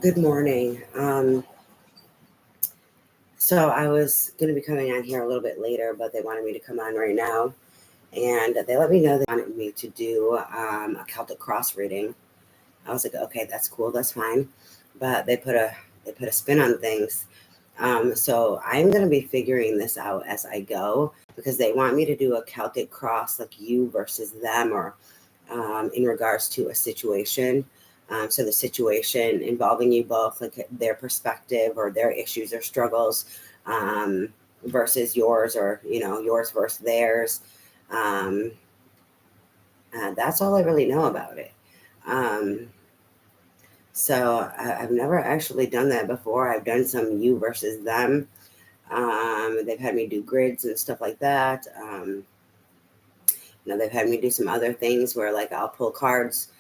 Good morning. So I was going to be coming on here a little bit later, but they wanted me to come on right now. And they let me know they wanted me to do a Celtic Cross reading. I was like, okay, that's cool, that's fine. But they put a spin on things. So I'm going to be figuring this out as I go because they want me to do a Celtic Cross, like you versus them, or in regards to a situation. So the situation involving you both, like their perspective or their issues or struggles, versus yours, or yours versus theirs. Um, that's all I really know about it. Um, I've never actually done that before. I've done some you versus them. They've had me do grids and stuff like that. They've had me do some other things where, like, I'll pull cards,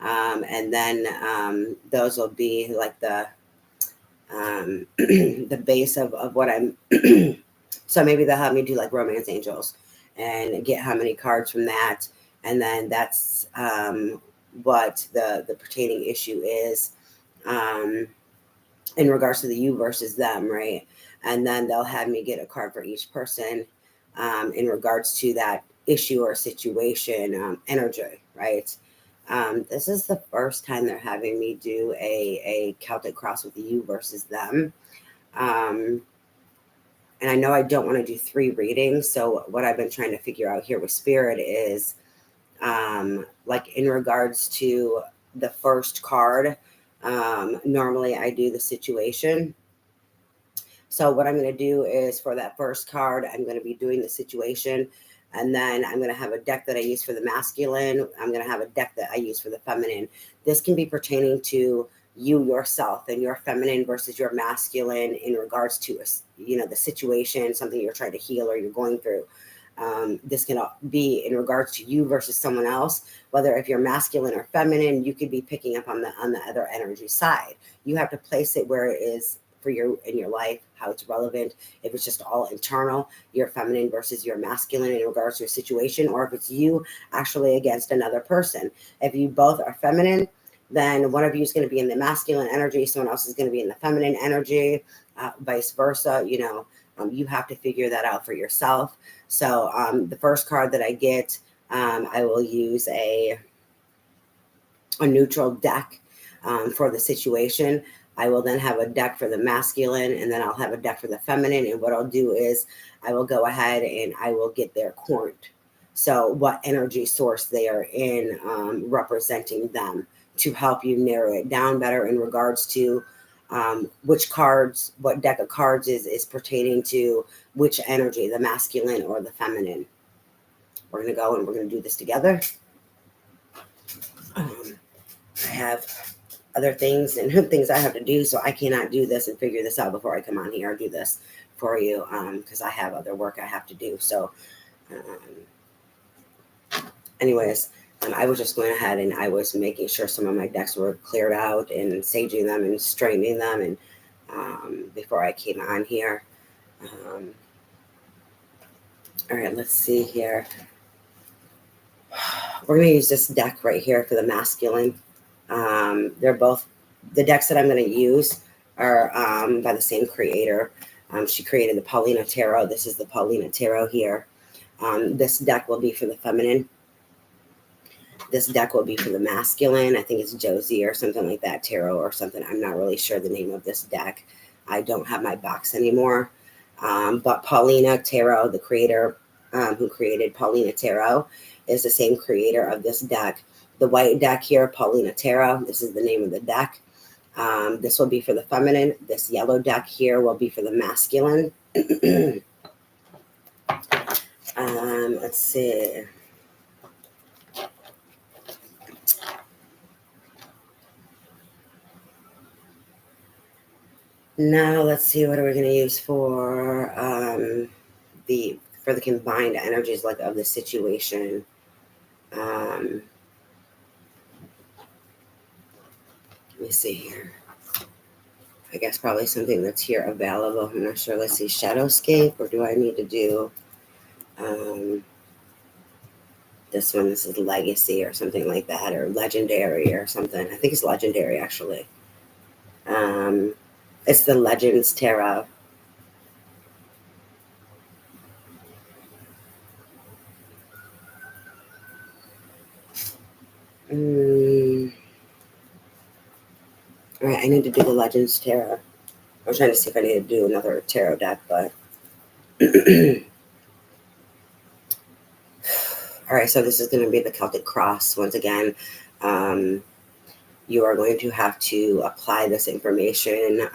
and then those will be like the base of what I'm. So maybe they'll have me do like romance angels and get how many cards from that, and then that's what the pertaining issue is, um, in regards to the you versus them, right? And then they'll have me get a card for each person, in regards to that issue or situation, energy, right? This is the first time they're having me do a Celtic cross with the you versus them. Um, and I know I don't want to do 3 readings. So what I've been trying to figure out here with Spirit is, like, in regards to the first card, normally I do the situation. So what I'm going to do is, for that first card, I'm going to be doing the situation, and then I'm going to have a deck that I use for the masculine. I'm going to have a deck that I use for the feminine. This can be pertaining to you yourself and your feminine versus your masculine in regards to the situation, something you're trying to heal or you're going through. This can be in regards to you versus someone else. Whether if you're masculine or feminine, you could be picking up on the other energy side. You have to place it where it is for you in your life, how it's relevant. If it's just all internal, your feminine versus your masculine in regards to a situation, or if it's you actually against another person. If you both are feminine, then one of you is going to be in the masculine energy, someone else is going to be in the feminine energy, vice versa. You have to figure that out for yourself. So the first card that I get, I will use a neutral deck for the situation. I will then have a deck for the masculine, and then I'll have a deck for the feminine. And what I'll do is I will go ahead and I will get their current. So what energy source they are in, representing them, to help you narrow it down better in regards to which cards, what deck of cards is pertaining to which energy, the masculine or the feminine. We're going to go and we're going to do this together. I have other things and things I have to do, so I cannot do this and figure this out before I come on here or do this for you, because I have other work I have to do. So anyways, I was just going ahead and I was making sure some of my decks were cleared out and saging them and straightening them, and before I came on here. All right, let's see here. We're going to use this deck right here for the masculine. They're both, the decks that I'm going to use are by the same creator. She created the Paulina Tarot. This is the Paulina Tarot here. This deck will be for the feminine. This deck will be for the masculine. I think it's Josie or something like that, Tarot or something. I'm not really sure the name of this deck. I don't have my box anymore. But Paulina Tarot, the creator who created Paulina Tarot, is the same creator of this deck. The white deck here, Paulina Tarot, this is the name of the deck. This will be for the feminine. This yellow deck here will be for the masculine. Let's see. Now let's see, what are we going to use for the combined energies, like, of the situation. Let me see here. I guess probably something that's here available. I'm not sure. Let's see, Shadowscape, or do I need to do This is legacy or something like that, or legendary or something. I think it's legendary, actually. It's the Legends Tarot. All right, I need to do the Legends Tarot. I'm trying to see if I need to do another tarot deck, but all right, so this is going to be the Celtic Cross. Once again, you are going to have to apply this information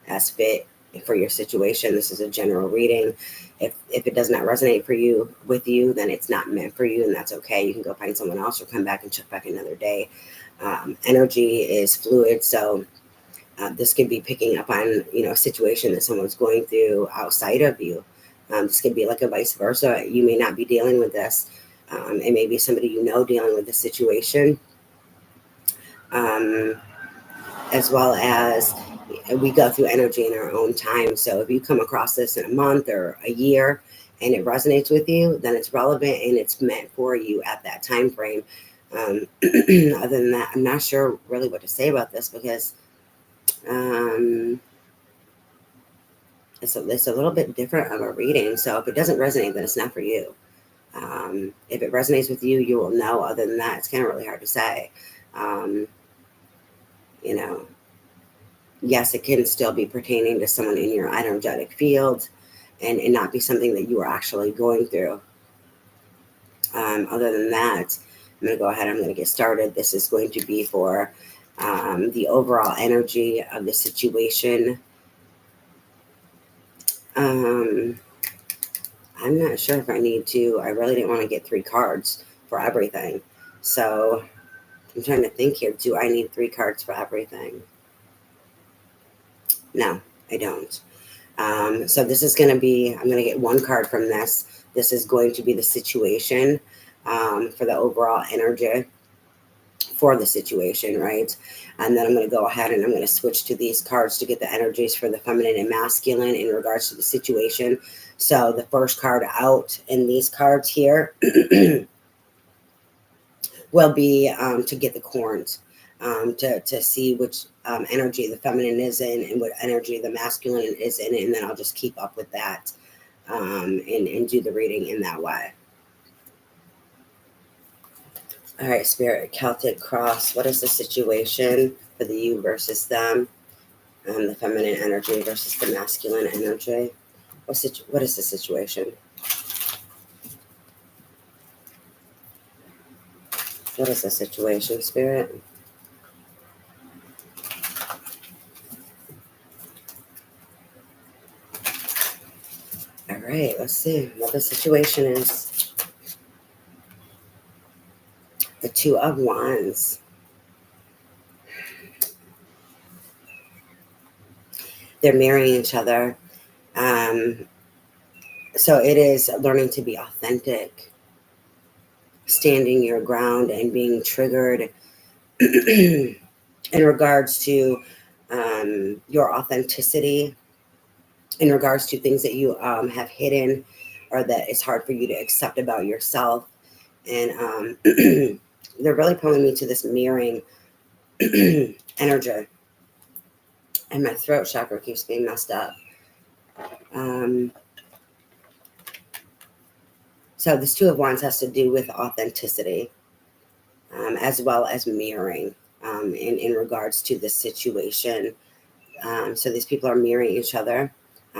as fit for your situation. This is a general reading. If it does not resonate with you, then it's not meant for you, and that's okay. You can go find someone else or come back and check back another day. Energy is fluid, so this could be picking up on a situation that someone's going through outside of you. This could be like a vice versa. You may not be dealing with this. It may be somebody dealing with the situation, as well as we go through energy in our own time. So if you come across this in a month or a year and it resonates with you, then it's relevant and it's meant for you at that time frame. Other than that, I'm not sure really what to say about this, because it's a little bit different of a reading. So if it doesn't resonate, then it's not for you. If it resonates with you, you will know. Other than that, it's kind of really hard to say. Yes, it can still be pertaining to someone in your energetic field and not be something that you are actually going through. Other than that, I'm going to go ahead. I'm going to get started. This is going to be for the overall energy of the situation. I'm not sure if I need to. I really didn't want to get 3 cards for everything. So I'm trying to think here. Do I need 3 cards for everything? No, I don't. So this is going to be, I'm going to get 1 card from this. This is going to be the situation for the overall energy for the situation, right? And then I'm going to go ahead and I'm going to switch to these cards to get the energies for the feminine and masculine in regards to the situation. So the first card out in these cards here will be to get the corns, to see which energy the feminine is in and what energy the masculine is in, and then I'll just keep up with that and do the reading in that way. All right, Spirit, Celtic Cross, what is the situation for the you versus them? The feminine energy versus the masculine energy. What is the situation? What is the situation, Spirit? All right, let's see what the situation is. The 2 of Wands. They're marrying each other. So it is learning to be authentic, standing your ground and being triggered in regards to your authenticity, in regards to things that you have hidden or that it's hard for you to accept about yourself. And they're really pulling me to this mirroring energy. And my throat chakra keeps being messed up. So this 2 of Wands has to do with authenticity, as well as mirroring in regards to the situation. So these people are mirroring each other,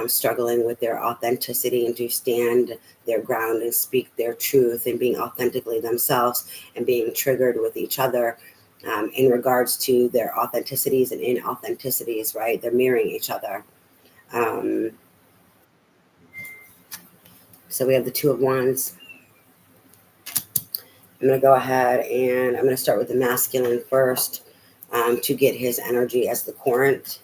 struggling with their authenticity and to stand their ground and speak their truth and being authentically themselves and being triggered with each other in regards to their authenticities and inauthenticities, right? They're mirroring each other. So we have the 2 of Wands. I'm going to go ahead and I'm going to start with the masculine first to get his energy as the Courant.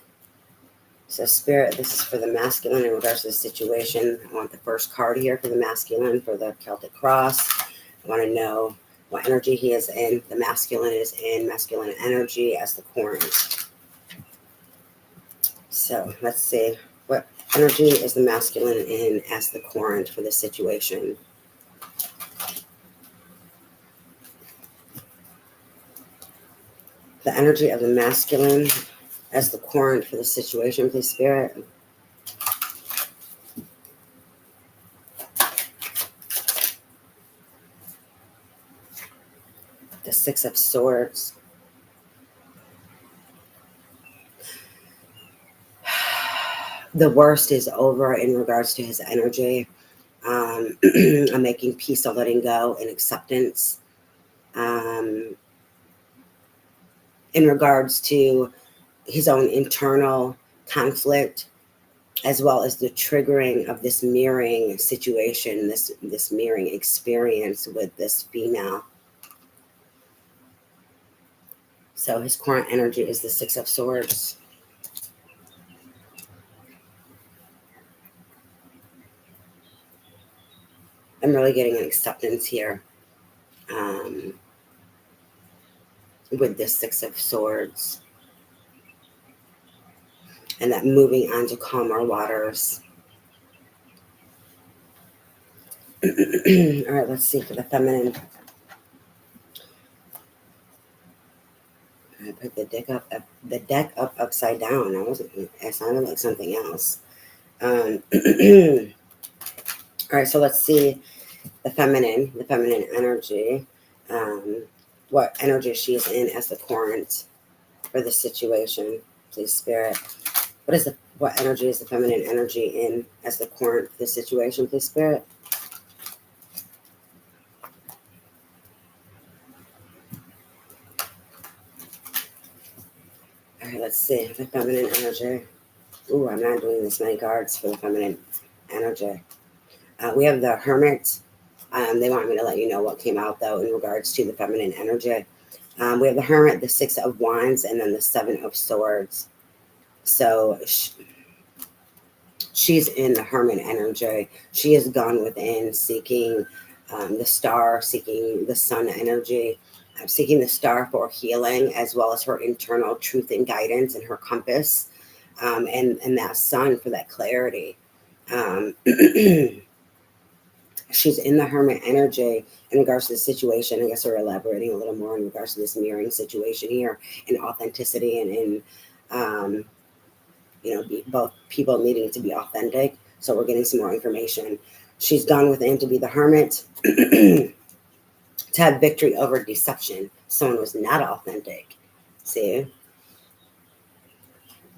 So Spirit, this is for the masculine in regards to the situation. I want the first card here for the masculine for the Celtic Cross. I want to know what energy he is in. The masculine is in masculine energy as the Courant. So let's see. What energy is the masculine in as the Courant for this situation? The energy of the masculine as the current for the situation, please, Spirit. The Six of Swords. The worst is over in regards to his energy. I'm making peace, of letting go, and acceptance. In regards to his own internal conflict, as well as the triggering of this mirroring situation, this mirroring experience with this female. So his current energy is the Six of Swords. I'm really getting an acceptance here with this Six of Swords. And that moving on to calmer waters. All right, let's see for the feminine. I put the deck up upside down. It sounded like something else. All right, so let's see the feminine energy. What energy she is in as the current for the situation, please, Spirit. What energy is the feminine energy in as the current for the situation, please, Spirit? All right, let's see the feminine energy. Ooh, I'm not doing this many cards for the feminine energy. We have the Hermit. They want me to let you know what came out, though, in regards to the feminine energy. We have the Hermit, the Six of Wands, and then the Seven of Swords. So she's in the Hermit energy. She has gone within, seeking the star, seeking the sun energy, seeking the star for healing, as well as her internal truth and guidance and her compass, and that sun for that clarity. She's in the Hermit energy in regards to the situation. I guess we're elaborating a little more in regards to this mirroring situation here, in authenticity and in both people needing to be authentic. So we're getting some more information. She's gone within to be the Hermit, to have victory over deception. Someone was not authentic. See?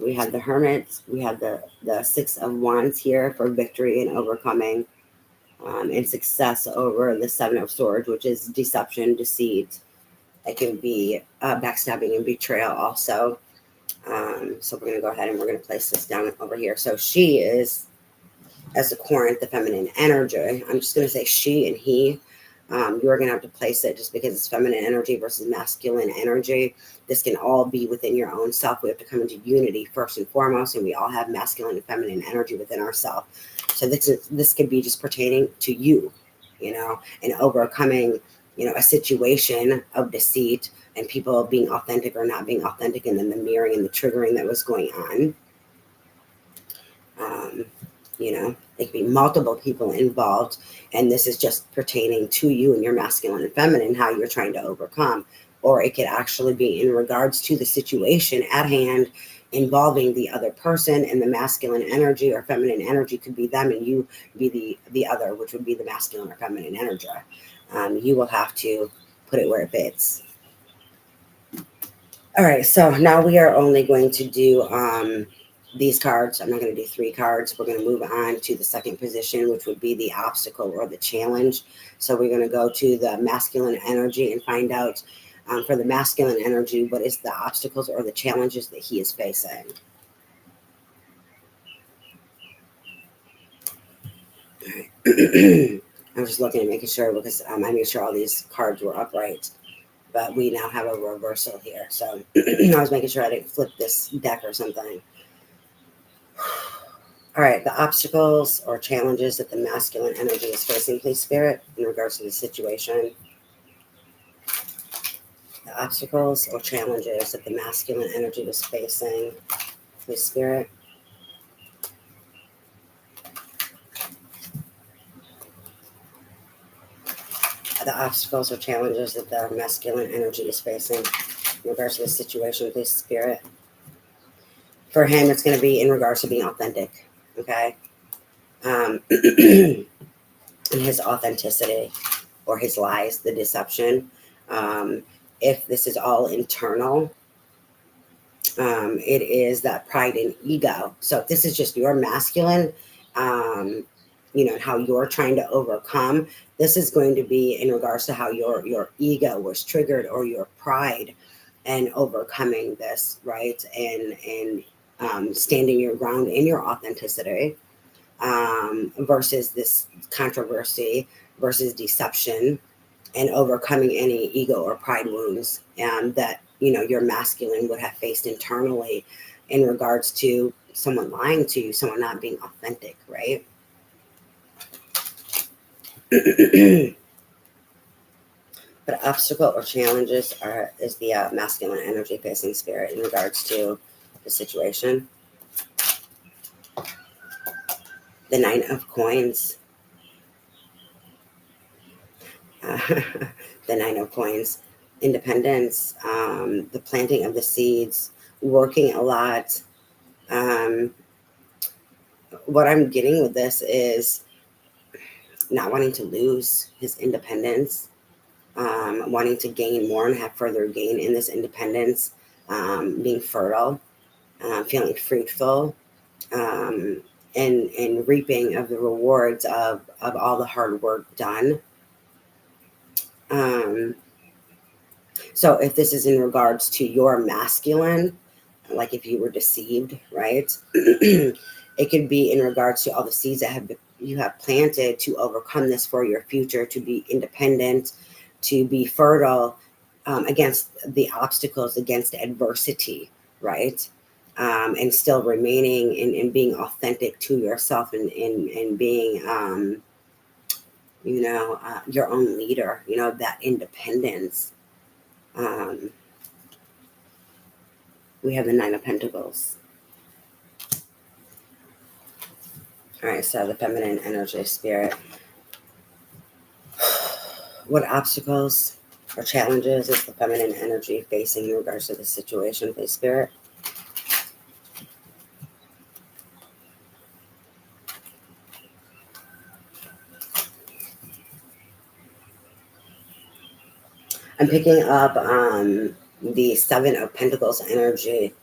We have the Hermit. We have the Six of Wands here for victory and overcoming. And success over the Seven of Swords, which is deception, deceit. It can be backstabbing and betrayal also. So we're going to go ahead and we're going to place this down over here. So she is, as the Corinth, the feminine energy. I'm just going to say she and he. You're going to have to place it just because it's feminine energy versus masculine energy. This can all be within your own self. We have to come into unity first and foremost, and we all have masculine and feminine energy within ourselves. So this could be just pertaining to you, and overcoming, a situation of deceit and people being authentic or not being authentic, and then the mirroring and the triggering that was going on. There could be multiple people involved, and this is just pertaining to you and your masculine and feminine, how you're trying to overcome. Or it could actually be in regards to the situation at hand involving the other person, and the masculine energy or feminine energy could be them and you be the other, which would be the masculine or feminine energy. You will have to put it where it fits. All right, so now we are only going to do these cards. I'm not going to do 3 cards. We're going to move on to the second position, which would be the obstacle or the challenge. So we're going to go to the masculine energy and find out for the masculine energy, what is the obstacles or the challenges that he is facing. All right. I'm just looking and making sure, because I made sure all these cards were upright. But we now have a reversal here. So I was making sure I didn't flip this deck or something. All right, the obstacles or challenges that the masculine energy is facing, please, Spirit, in regards to the situation. The obstacles or challenges that the masculine energy was facing, please, Spirit. The obstacles or challenges that the masculine energy is facing. in regards to the situation with this spirit. For him, it's going to be in regards to being authentic, okay? And his authenticity or his lies, the deception. If this is all internal, it is that pride and ego. So if this is just your masculine, how you're trying to overcome, this is going to be in regards to how your ego was triggered, or your pride, and overcoming this, right? And standing your ground in your authenticity, versus this controversy, versus deception, and overcoming any ego or pride wounds that your masculine would have faced internally in regards to someone lying to you, someone not being authentic, right? But obstacle or challenges is the masculine energy facing spirit in regards to the situation. The 9 of coins. The 9 of coins. Independence, the planting of the seeds, working a lot. What I'm getting with this is not wanting to lose his independence, wanting to gain more and have further gain in this independence, being fertile, feeling fruitful, and reaping of the rewards of all the hard work done. So if this is in regards to your masculine, like if you were deceived, right? It could be in regards to all the seeds that you have planted to overcome this for your future, to be independent, to be fertile against the obstacles, against adversity, right? And still remaining and being authentic to yourself, and being, your own leader, that independence. We have the 9 of Pentacles. All right, so the feminine energy spirit. What obstacles or challenges is the feminine energy facing in regards to the situation with the spirit? I'm picking up the 7 of Pentacles energy.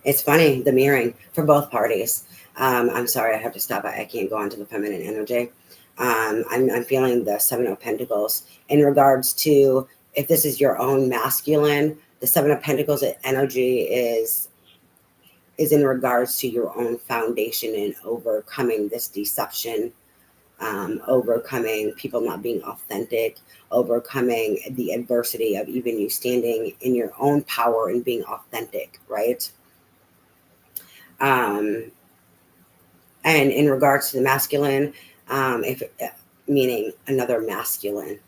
It's funny, the mirroring for both parties. I'm sorry, I have to stop. I can't go on to the feminine energy. I'm feeling the 7 of Pentacles in regards to, if this is your own masculine, the 7 of Pentacles energy is in regards to your own foundation and overcoming this deception, overcoming people not being authentic, overcoming the adversity of even you standing in your own power and being authentic, right? And in regards to the masculine, meaning another masculine,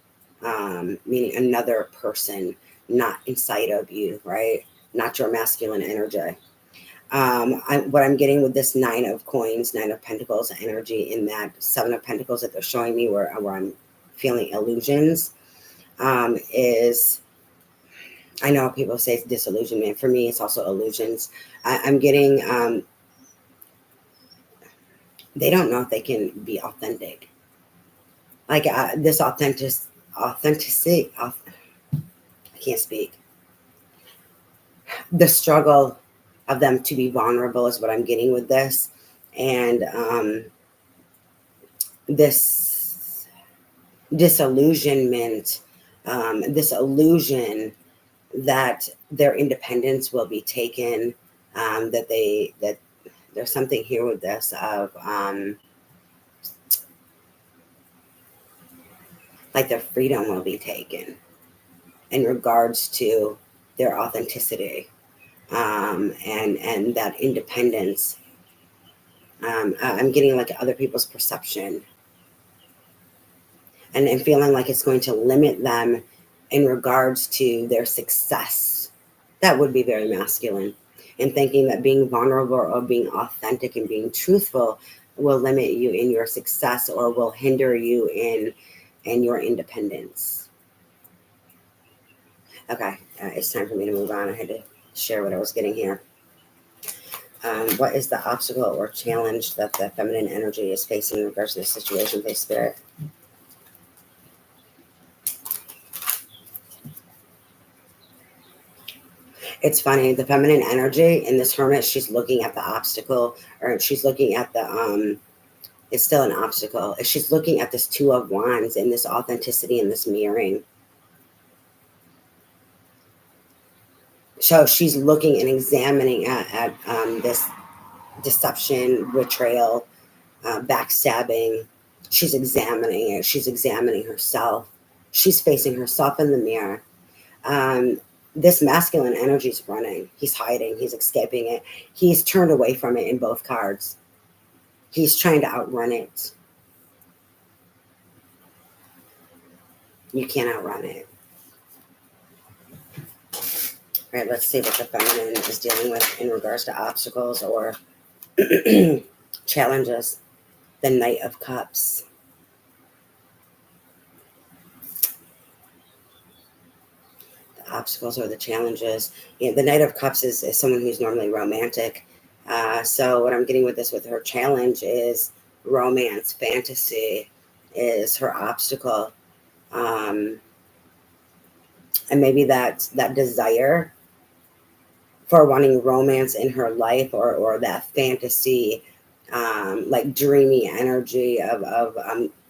meaning another person, not inside of you, right? Not your masculine energy. What I'm getting with this 9 of coins, 9 of Pentacles energy, in that 7 of Pentacles that they're showing me, where I'm feeling illusions, is, I know people say it's disillusionment. For me, it's also illusions. I'm getting, they don't know if they can be authentic. Like this authenticity, I can't speak. The struggle of them to be vulnerable is what I'm getting with this. And this disillusionment, this illusion that their independence will be taken, that there's something here with this of like their freedom will be taken in regards to their authenticity, and that independence. I'm getting like other people's perception, and feeling like it's going to limit them in regards to their success. That would be very masculine. And thinking that being vulnerable or being authentic and being truthful will limit you in your success, or will hinder you in your independence. Okay, it's time for me to move on. I had to share what I was getting here. What is the obstacle or challenge that the feminine energy is facing in regards to this situation, please, Spirit? It's funny, the feminine energy in this hermit, she's looking at the obstacle, or she's looking at the it's still an obstacle. She's looking at this Two of Wands and this authenticity and this mirroring. So she's looking and examining at this deception, betrayal, backstabbing. She's examining it. She's examining herself. She's facing herself in the mirror. This masculine energy is running. He's hiding. He's escaping it. He's turned away from it in both cards. He's trying to outrun it. You can't outrun it. All right, let's see what the feminine is dealing with in regards to obstacles or challenges. The Knight of Cups. The obstacles or the challenges. Yeah, the Knight of Cups is someone who's normally romantic. So what I'm getting with this, with her challenge, is romance, fantasy is her obstacle. And maybe that desire for wanting romance in her life, or that fantasy, like dreamy energy of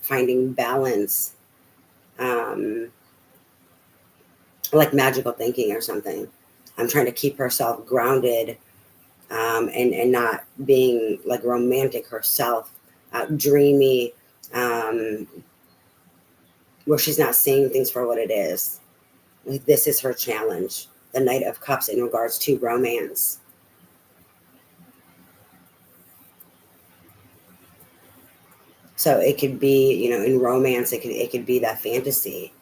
finding balance, like magical thinking or something. I'm trying to keep herself grounded, and not being like romantic herself, dreamy, where she's not seeing things for what it is. This is her challenge, the Knight of Cups, in regards to romance. So it could be, in romance, it could be that fantasy.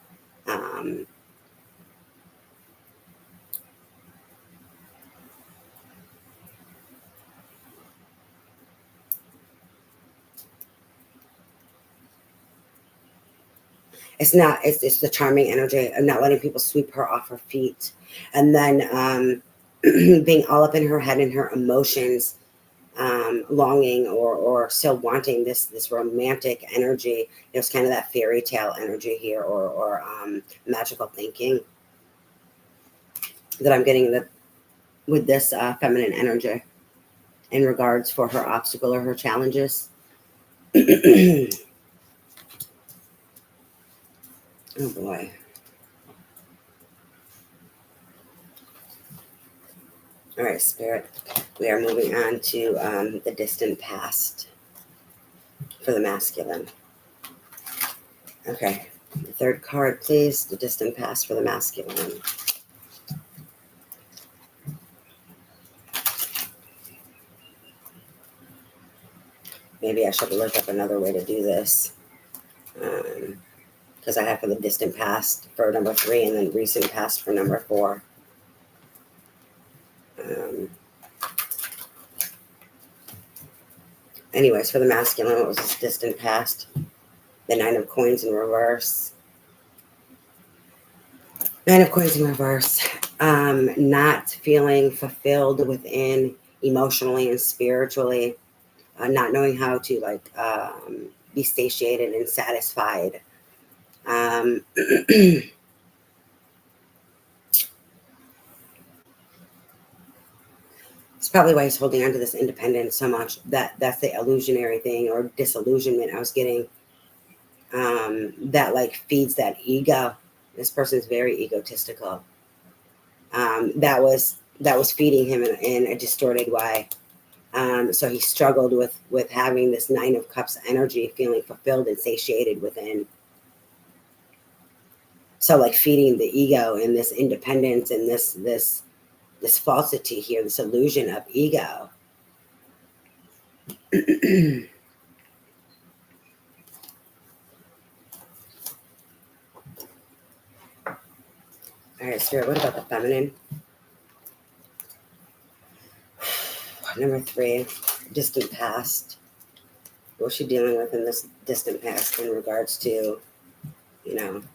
It's the charming energy of not letting people sweep her off her feet, and then being all up in her head and her emotions, longing or still wanting this romantic energy. There's kind of that fairy tale energy here, or magical thinking that I'm getting with this feminine energy in regards for her obstacle or her challenges. Oh boy. All right, Spirit. We are moving on to the distant past for the masculine. Okay. The third card, please. The distant past for the masculine. Maybe I should look up another way to do this. Because I have for the distant past for number 3 and then recent past for number 4. Anyways, for the masculine, what was this distant past? The 9 of Coins in reverse. 9 of Coins in reverse. Not feeling fulfilled within, emotionally and spiritually. Not knowing how to be satiated and satisfied. It's probably why he's holding on to this independence so much. That's the illusionary thing or disillusionment I was getting. That feeds that ego. This person's very egotistical. That was feeding him in a distorted way. So he struggled with having this 9 of Cups energy, feeling fulfilled and satiated within. So feeding the ego and this independence and this falsity here, this illusion of ego. All right, Spirit, what about the feminine? Number 3, distant past. What's she dealing with in this distant past in regards to,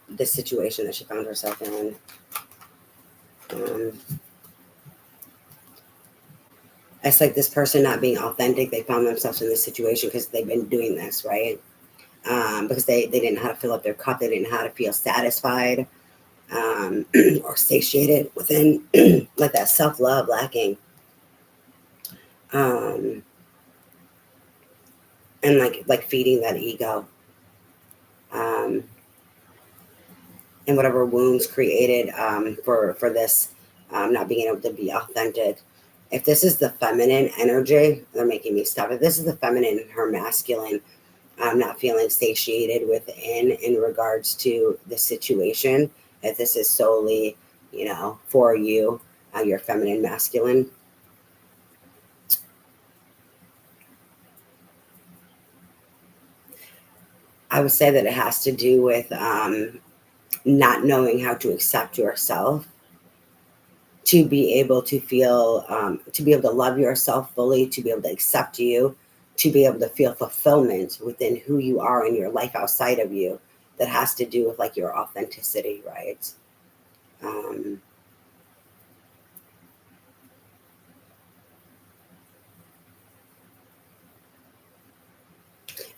this situation that she found herself in? It's like this person not being authentic. They found themselves in this situation because they've been doing this, right? Because they didn't know how to fill up their cup. They didn't know how to feel satisfied or satiated within, like that self-love lacking. And like feeding that ego. And whatever wounds created for this not being able to be authentic. If this is the feminine energy, they're making me stop. If this is the feminine and her masculine, not feeling satiated within in regards to the situation, if this is solely, for you, your feminine masculine. I would say that it has to do with not knowing how to accept yourself, to be able to feel, to be able to love yourself fully, to be able to accept you, to be able to feel fulfillment within who you are in your life outside of you. That has to do with like your authenticity, right? Um,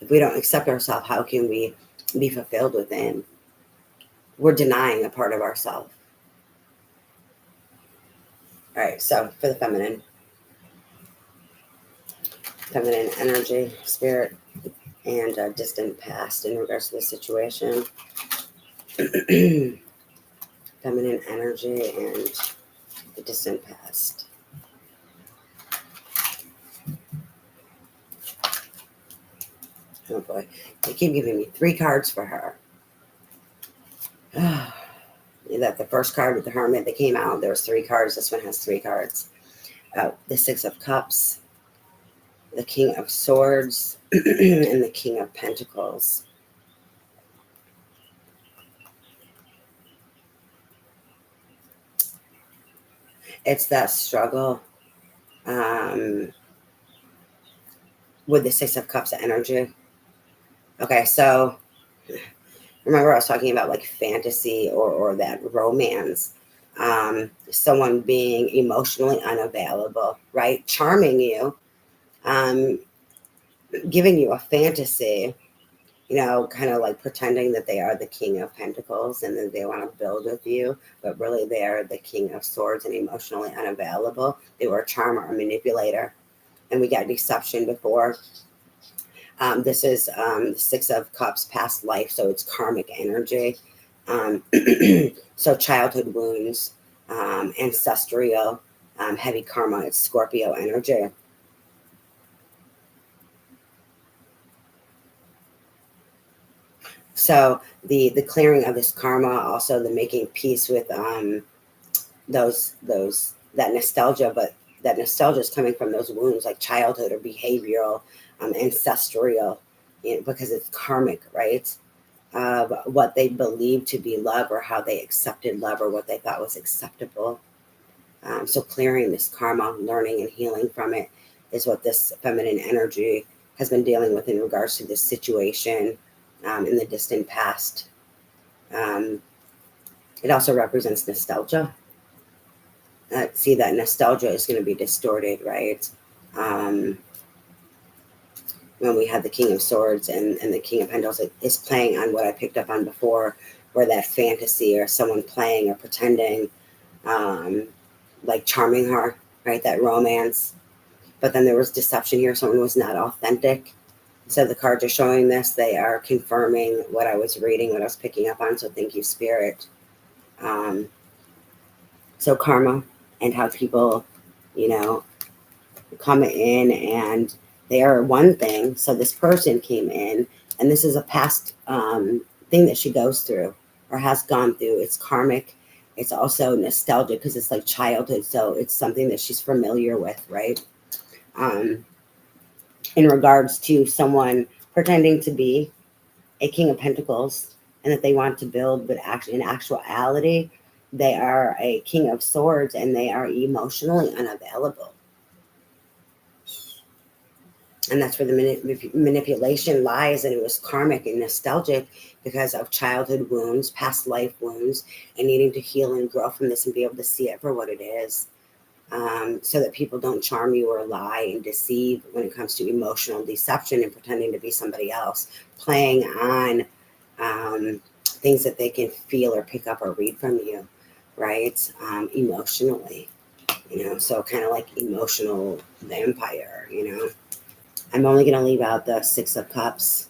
if we don't accept ourselves, how can we be fulfilled within? We're denying a part of ourselves. All right, so for the feminine energy, spirit, and distant past in regards to the situation. Feminine energy and the distant past. Oh boy, they keep giving me 3 cards for her. That the first card with the Hermit that came out, there was 3 cards. This one has 3 cards. The 6 of Cups, the King of Swords, and the King of Pentacles. It's that struggle with the 6 of Cups energy. Okay, so remember I was talking about like fantasy or that romance. Someone being emotionally unavailable, right? Charming you, giving you a fantasy, kind of like pretending that they are the King of Pentacles and that they want to build with you, but really they are the King of Swords and emotionally unavailable. They were a charmer or manipulator. And we got deception before. This is the 6 of Cups, past life, so it's karmic energy. So childhood wounds, ancestral, heavy karma, it's Scorpio energy. So the clearing of this karma, also the making peace with that nostalgia, but that nostalgia is coming from those wounds like childhood or behavioral, ancestral, because it's karmic, right? What they believed to be love or how they accepted love or what they thought was acceptable. So clearing this karma, learning and healing from it is what this feminine energy has been dealing with in regards to this situation in the distant past. It also represents nostalgia. See, that nostalgia is going to be distorted, right? When we have the King of Swords and the King of Pentacles, it is playing on what I picked up on before, where that fantasy or someone playing or pretending, like charming her, right? That romance. But then there was deception here. Someone was not authentic. So the cards are showing this. They are confirming what I was reading, what I was picking up on. So thank you, Spirit. So karma and how people, come in and they are one thing. So this person came in, and this is a past thing that she goes through or has gone through. It's karmic. It's also nostalgic because it's like childhood. So it's something that she's familiar with, right? In regards to someone pretending to be a King of Pentacles and that they want to build, but actually in actuality, they are a King of Swords and they are emotionally unavailable. And that's where the manipulation lies, and it was karmic and nostalgic because of childhood wounds, past life wounds, and needing to heal and grow from this and be able to see it for what it is. So that people don't charm you or lie and deceive when it comes to emotional deception and pretending to be somebody else, playing on things that they can feel or pick up or read from you, right? Emotionally, so kind of like emotional vampire, I'm only going to leave out the Six of Cups.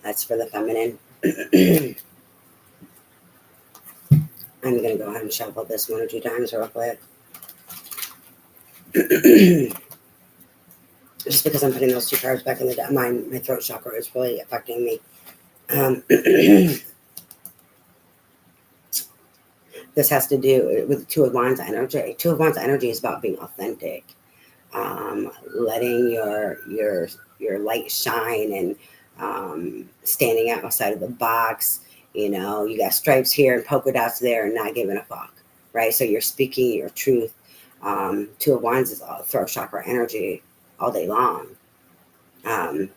That's for the feminine. I'm going to go ahead and shuffle this 1 or 2 times real quick. Just because I'm putting those 2 cards back in the deck, my throat chakra is really affecting me. This has to do with 2 of Wands energy. 2 of Wands energy is about being authentic, letting your light shine, and standing outside of the box. You got stripes here and polka dots there, and not giving a fuck, right? So you're speaking your truth. 2 of Wands is all throat chakra energy all day long. And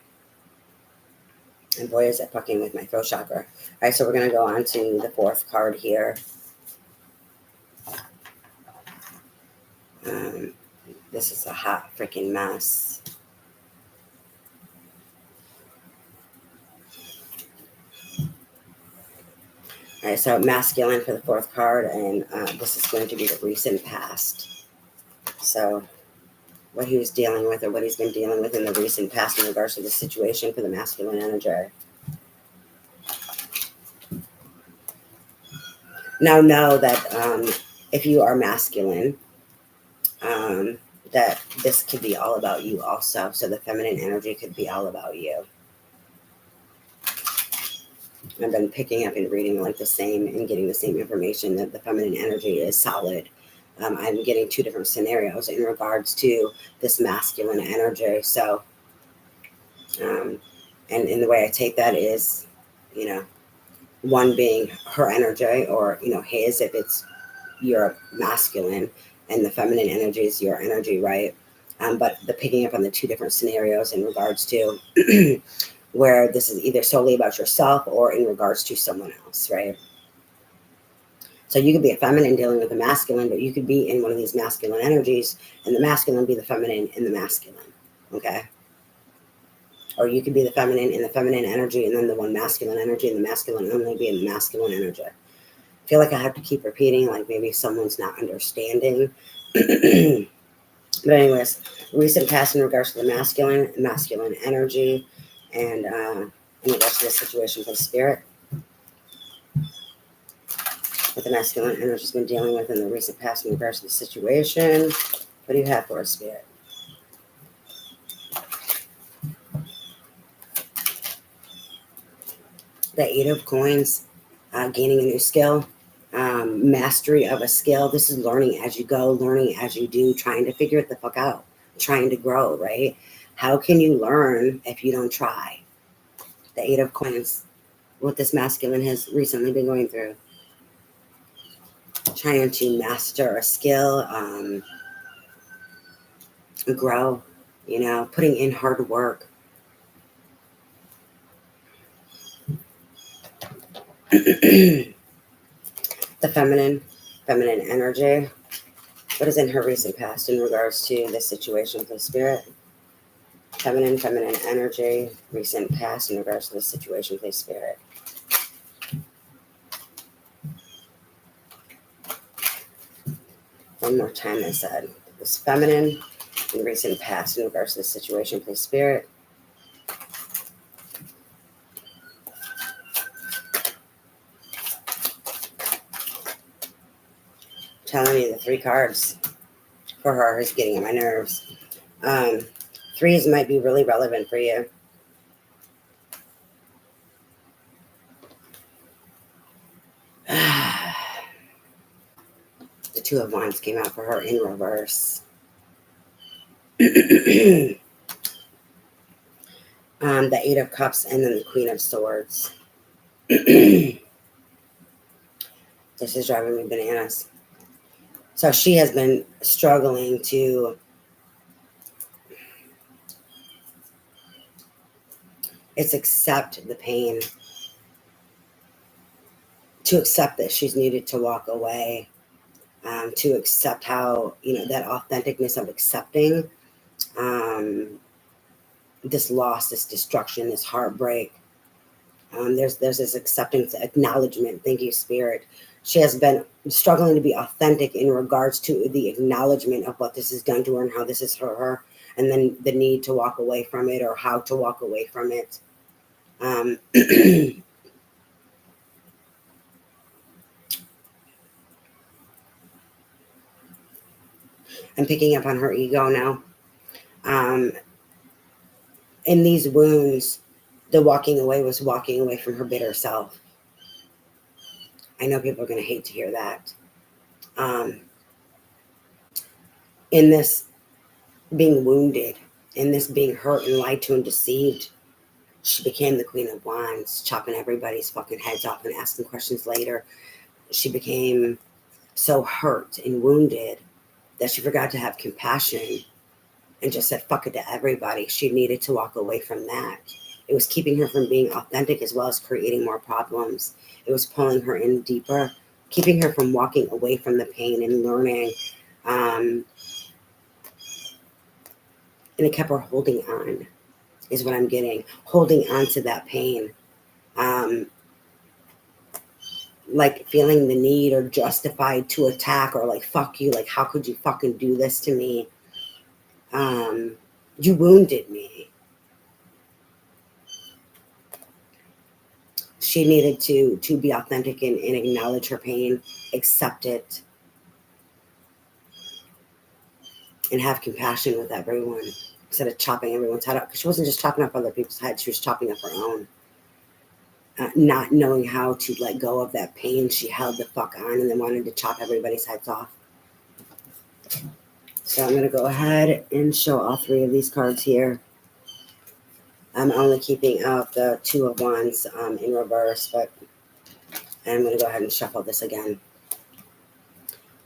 boy, is it fucking with my throat chakra. All right, so we're going to go on to the 4th card here. This is a hot freaking mess. All right, so masculine for the 4th card, and this is going to be the recent past. So what he was dealing with, or what he's been dealing with in the recent past in regards to the situation for the masculine energy. Now know that if you are masculine, that this could be all about you also. So the feminine energy could be all about you. I've been picking up and reading like the same and getting the same information that the feminine energy is solid. I'm getting 2 different scenarios in regards to this masculine energy. So, and the way I take that is, one being her energy, or, his, if it's your masculine, and the feminine energy is your energy, right? But the picking up on the 2 different scenarios in regards to where this is either solely about yourself or in regards to someone else, right? So you could be a feminine dealing with a masculine, but you could be in one of these masculine energies, and the masculine be the feminine in the masculine, okay? Or you could be the feminine in the feminine energy, and then the one masculine energy, and the masculine only be in the masculine energy. I feel like I have to keep repeating, like maybe someone's not understanding. But anyways, recent past in regards to the masculine energy, and in regards to the situation for the spirit, what the masculine energy has been dealing with in the recent past in regards to the situation. What do you have for us, spirit? The 8 of Coins, gaining a new skill, mastery of a skill. This is learning as you go, learning as you do, trying to figure it the fuck out, trying to grow, right? How can you learn if you don't try? The 8 of Coins, what this masculine has recently been going through. Trying to master a skill, grow, putting in hard work. The feminine energy. What is in her recent past in regards to this situation for the spirit? Feminine energy, recent past in regards to the situation for the spirit. One more time, I said. This feminine and recent past in regards to the situation for the spirit. Telling me the 3 cards for her is getting on my nerves. 3s might be really relevant for you. The 2 of Wands came out for her in reverse. The 8 of Cups, and then the Queen of Swords. This is driving me bananas. So she has been struggling to It's accept the pain. To accept that she's needed to walk away. To accept how, that authenticness of accepting this loss, this destruction, this heartbreak. There's this acceptance, acknowledgement. Thank you, Spirit. She has been struggling to be authentic in regards to the acknowledgement of what this has done to her and how this has hurt her, and then the need to walk away from it or how to walk away from it. I'm picking up on her ego now. In these wounds, the walking away was walking away from her bitter self. I know people are going to hate to hear that. In this being wounded, in this being hurt and lied to and deceived, she became the Queen of Wands, chopping everybody's fucking heads off and asking questions later. She became so hurt and wounded that she forgot to have compassion and just said fuck it to everybody. She needed to walk away from that. It was keeping her from being authentic as well as creating more problems. It was pulling her in deeper, keeping her from walking away from the pain and learning. And it kept her holding on, is what I'm getting. Holding on to that pain. Like feeling the need or justified to attack or like, fuck you. Like, how could you fucking do this to me? You wounded me. She needed to be authentic and acknowledge her pain, accept it, and have compassion with everyone instead of chopping everyone's head up. Because she wasn't just chopping up other people's heads, she was chopping up her own. Not knowing how to let go of that pain, she held the fuck on and then wanted to chop everybody's heads off. So I'm going to go ahead and show all three of these cards here. I'm only keeping out the Two of Wands in reverse, but I'm going to go ahead and shuffle this again.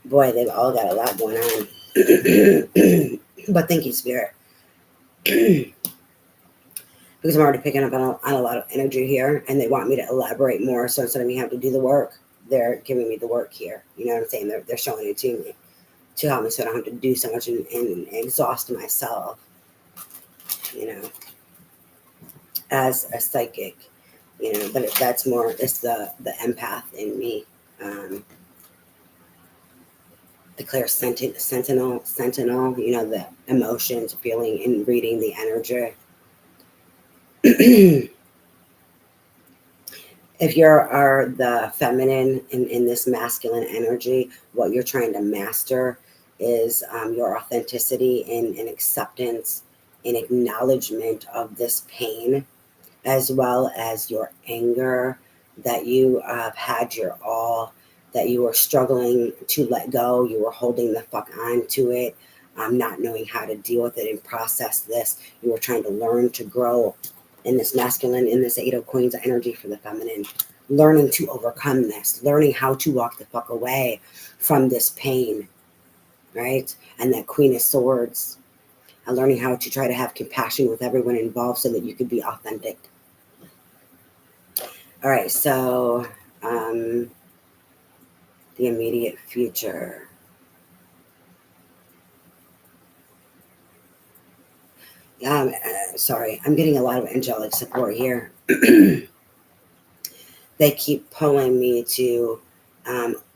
Boy, they've all got a lot going on. But thank you, Spirit. Because I'm already picking up on a lot of energy here, and they want me to elaborate more. So instead of me having to do the work, they're giving me the work here. You know what I'm saying? They're showing it to me to help me so I don't have to do so much and exhaust myself, as a psychic, but that's more, it's the empath in me. The clear sentinel, the emotions, feeling and reading the energy. If you are the feminine in this masculine energy, what you're trying to master is your authenticity and acceptance and acknowledgement of this pain, as well as your anger that you have had your all, that you were struggling to let go. You were holding the fuck on to it, not knowing how to deal with it and process this. You were trying to learn to grow in this masculine, in this Eight of Queens energy for the feminine, learning to overcome this, learning how to walk the fuck away from this pain, right? And that Queen of Swords, and learning how to try to have compassion with everyone involved so that you could be authentic. All right, so the immediate future. Sorry, I'm getting a lot of angelic support here. They keep pulling me to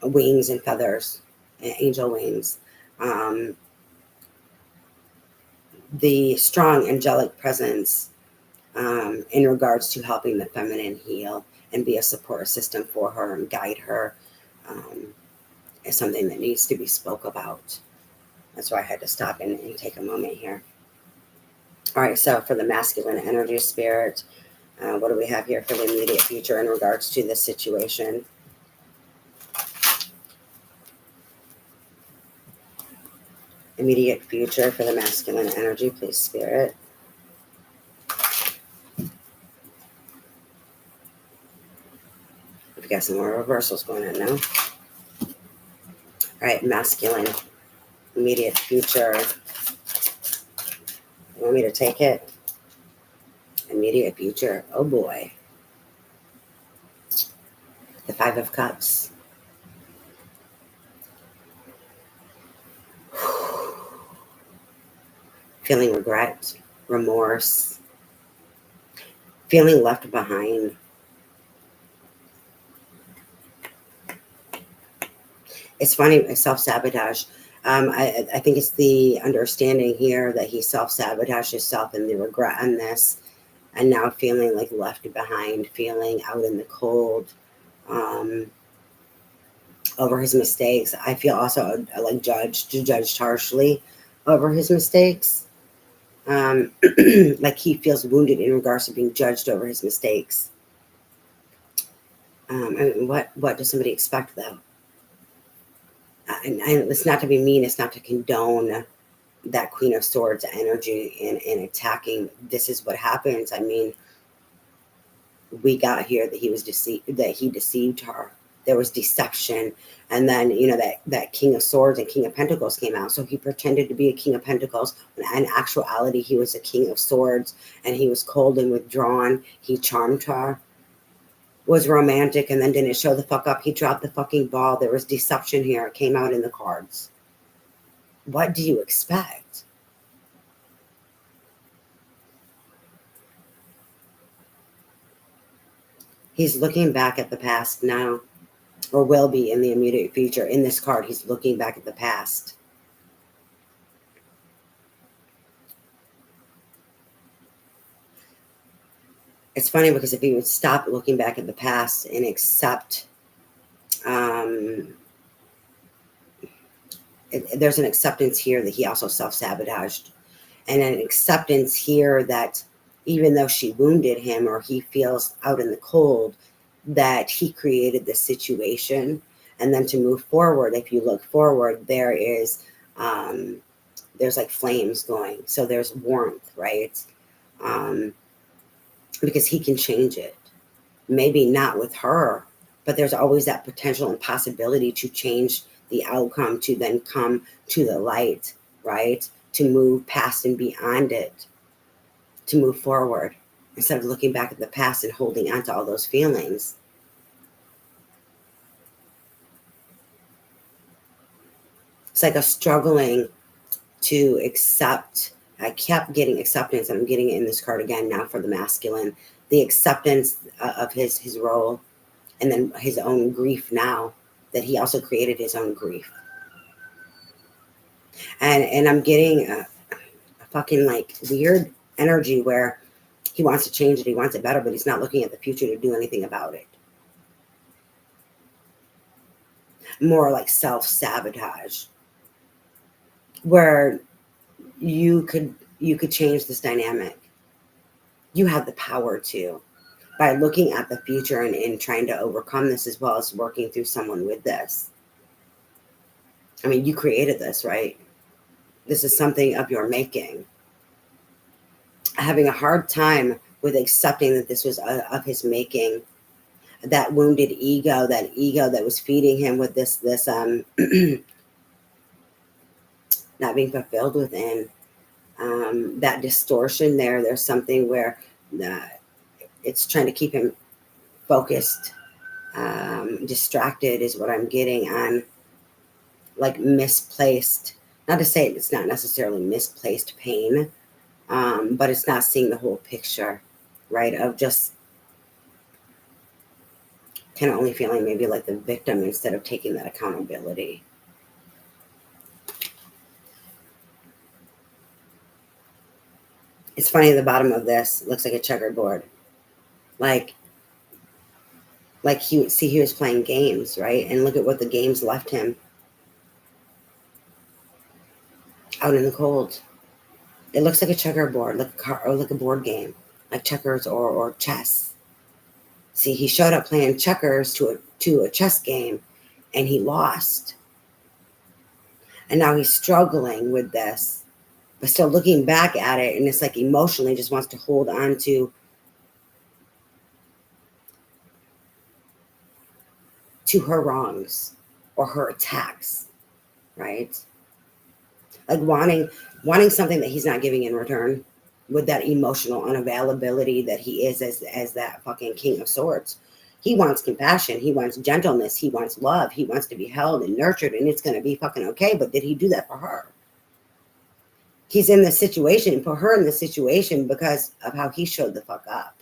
wings and feathers, angel wings. The strong angelic presence in regards to helping the feminine heal and be a support system for her and guide her is something that needs to be spoke about. That's why I had to stop and take a moment here. All right, so for the masculine energy spirit, what do we have here for the immediate future in regards to this situation? Immediate future for the masculine energy, please, Spirit. We've got some more reversals going on now. All right, masculine, immediate future. You want me to take it? immediate future. Oh boy. The Five of Cups. Feeling regret, remorse, feeling left behind. It's funny, self-sabotage. I think it's the understanding here that he self-sabotaged himself and the regret on this, and now feeling like left behind, feeling out in the cold over his mistakes. I feel also like judged harshly over his mistakes. Like he feels wounded in regards to being judged over his mistakes. I mean, what does somebody expect though? And it's not to be mean, it's not to condone that Queen of Swords energy in attacking. This is what happens. I mean, we got here that he was deceived, that he deceived her. There was deception. And then, you know, that King of Swords and King of Pentacles came out. So he pretended to be a King of Pentacles. When in actuality, he was a King of Swords, and he was cold and withdrawn. He charmed her, was romantic, and then didn't show the fuck up. He dropped the fucking ball. There was deception here. It came out in the cards. What do you expect? He's looking back at the past now, or will be in the immediate future. In this card, he's looking back at the past. It's funny because if he would stop looking back at the past and accept, there's an acceptance here that he also self-sabotaged, and an acceptance here that even though she wounded him, or he feels out in the cold, that he created this situation. And then to move forward, if you look forward, there is there's like flames going, so there's warmth, right? Because he can change it. Maybe not with her, but there's always that potential and possibility to change the outcome, to then come to the light, right? To move past and beyond it, to move forward instead of looking back at the past and holding on to all those feelings. It's like a struggling to accept. I kept getting acceptance, and I'm getting it in this card again now for the masculine. The acceptance of his role, and then his own grief now, that he also created his own grief. And I'm getting a fucking like weird energy where he wants to change it, he wants it better, but he's not looking at the future to do anything about it. More like self-sabotage, where you could change this dynamic. You have the power to, by looking at the future and trying to overcome this, as well as working through someone with this. I mean, you created this, right? This is something of your making. Having a hard time with accepting that this was of his making. That wounded ego, that was feeding him with this not being fulfilled within. That distortion there. There's something where it's trying to keep him focused, distracted is what I'm getting on, like misplaced. Not to say it's not necessarily misplaced pain, but it's not seeing the whole picture, right? Of just kind of only feeling maybe like the victim instead of taking that accountability. It's funny, the bottom of this looks like a checkerboard. Like he was playing games, right? And look at what the games left him. Out in the cold. It looks like a checkerboard, like a board game, like checkers or chess. See, he showed up playing checkers to a chess game, and he lost. And now he's struggling with this, but still looking back at it, and it's like emotionally just wants to hold on to her wrongs or her attacks, right? Like wanting something that he's not giving in return. with that emotional unavailability that he is as that fucking King of Swords. He wants compassion. He wants gentleness. He wants love. He wants to be held and nurtured, and it's going to be fucking okay. But did he do that for her? He's in the situation, put her in the situation because of how he showed the fuck up.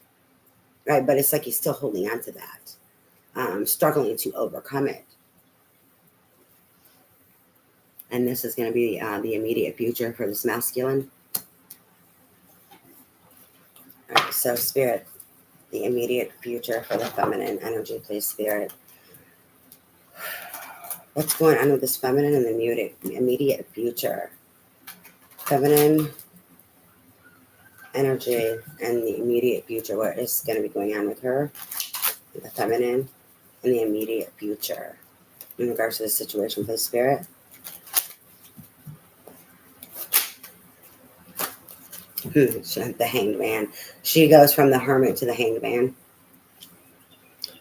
Right? But it's like he's still holding on to that, struggling to overcome it. And this is going to be the immediate future for this masculine. All right, so Spirit, the immediate future for the feminine energy, please, Spirit. What's going on with this feminine and the immediate future? Feminine energy and the immediate future. What is going to be going on with her? The feminine and the immediate future in regards to the situation, please, Spirit. The Hanged Man. She goes from the Hermit to the Hanged Man.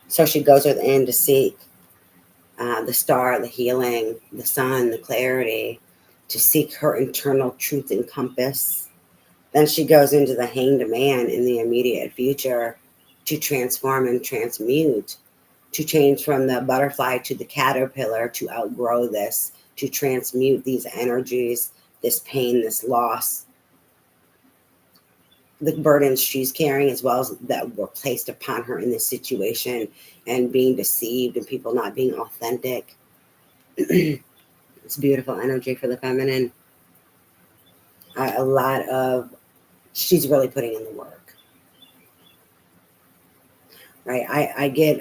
So she goes within to seek the star, the healing, the sun, the clarity, to seek her internal truth and compass. Then she goes into the Hanged Man in the immediate future to transform and transmute, to change from the butterfly to the caterpillar, to outgrow this, to transmute these energies, this pain, this loss, the burdens she's carrying, as well as that were placed upon her in this situation, and being deceived and people not being authentic. It's beautiful energy for the feminine. She's really putting in the work. Right? I get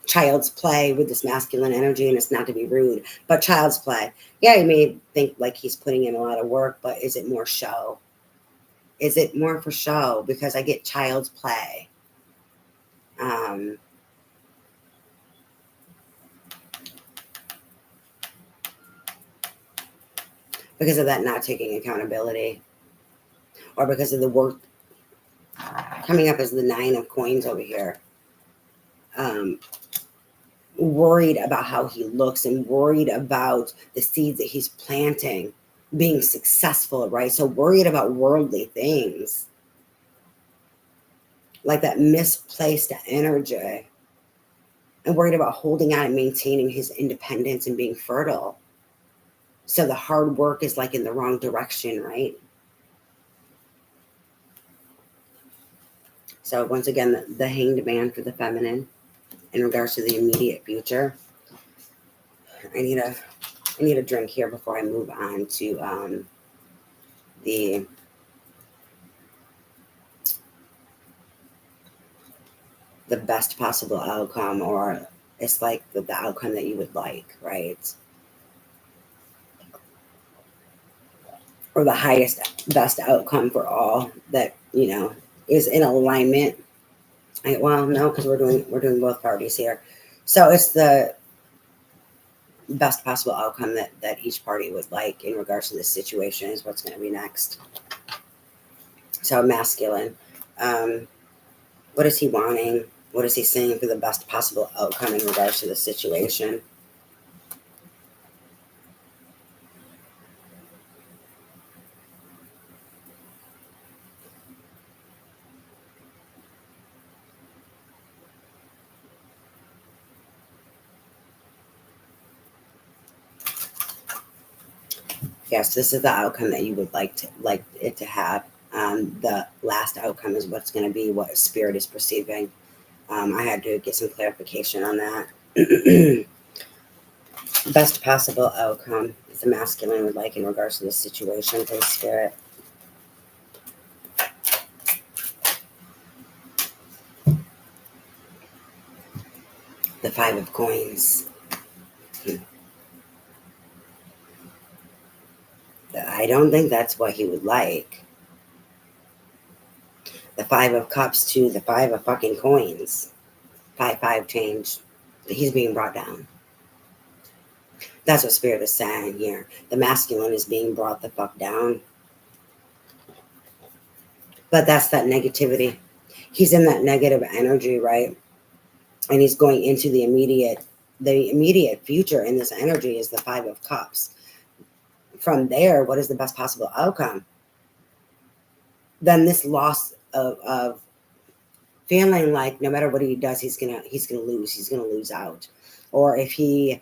child's play with this masculine energy, and it's not to be rude, but child's play. Yeah, you may think like he's putting in a lot of work, but is it more show? Is it more for show? Because I get child's play. Because of that not taking accountability, or because of the work coming up as the 9 of coins over here. Worried about how he looks and worried about the seeds that he's planting being successful, right? So worried about worldly things, like that misplaced energy, and worried about holding on and maintaining his independence and being fertile. So the hard work is like in the wrong direction, right? So once again, the Hanged Man for the feminine in regards to the immediate future. I need a drink here before I move on to the best possible outcome, or it's like the outcome that you would like, right? Or the best outcome for all that, is in alignment. Well, no, because we're doing both parties here. So it's the best possible outcome that each party would like in regards to this situation is what's going to be next. So masculine, what is he wanting? What is he saying for the best possible outcome in regards to the situation? Yes, this is the outcome that you would like it to have. The last outcome is what's going to be what Spirit is perceiving. I had to get some clarification on that. Best possible outcome is the masculine would like in regards to this situation, please, Spirit. The 5 of coins. I don't think that's what he would like. The 5 of cups to the 5 of fucking coins. 5 change. He's being brought down. That's what Spirit is saying here. The masculine is being brought the fuck down. But that's that negativity. He's in that negative energy, right? And he's going into the immediate future in this energy is the 5 of cups. From there, what is the best possible outcome? then this loss of feeling like no matter what he does, he's gonna lose out. Or if he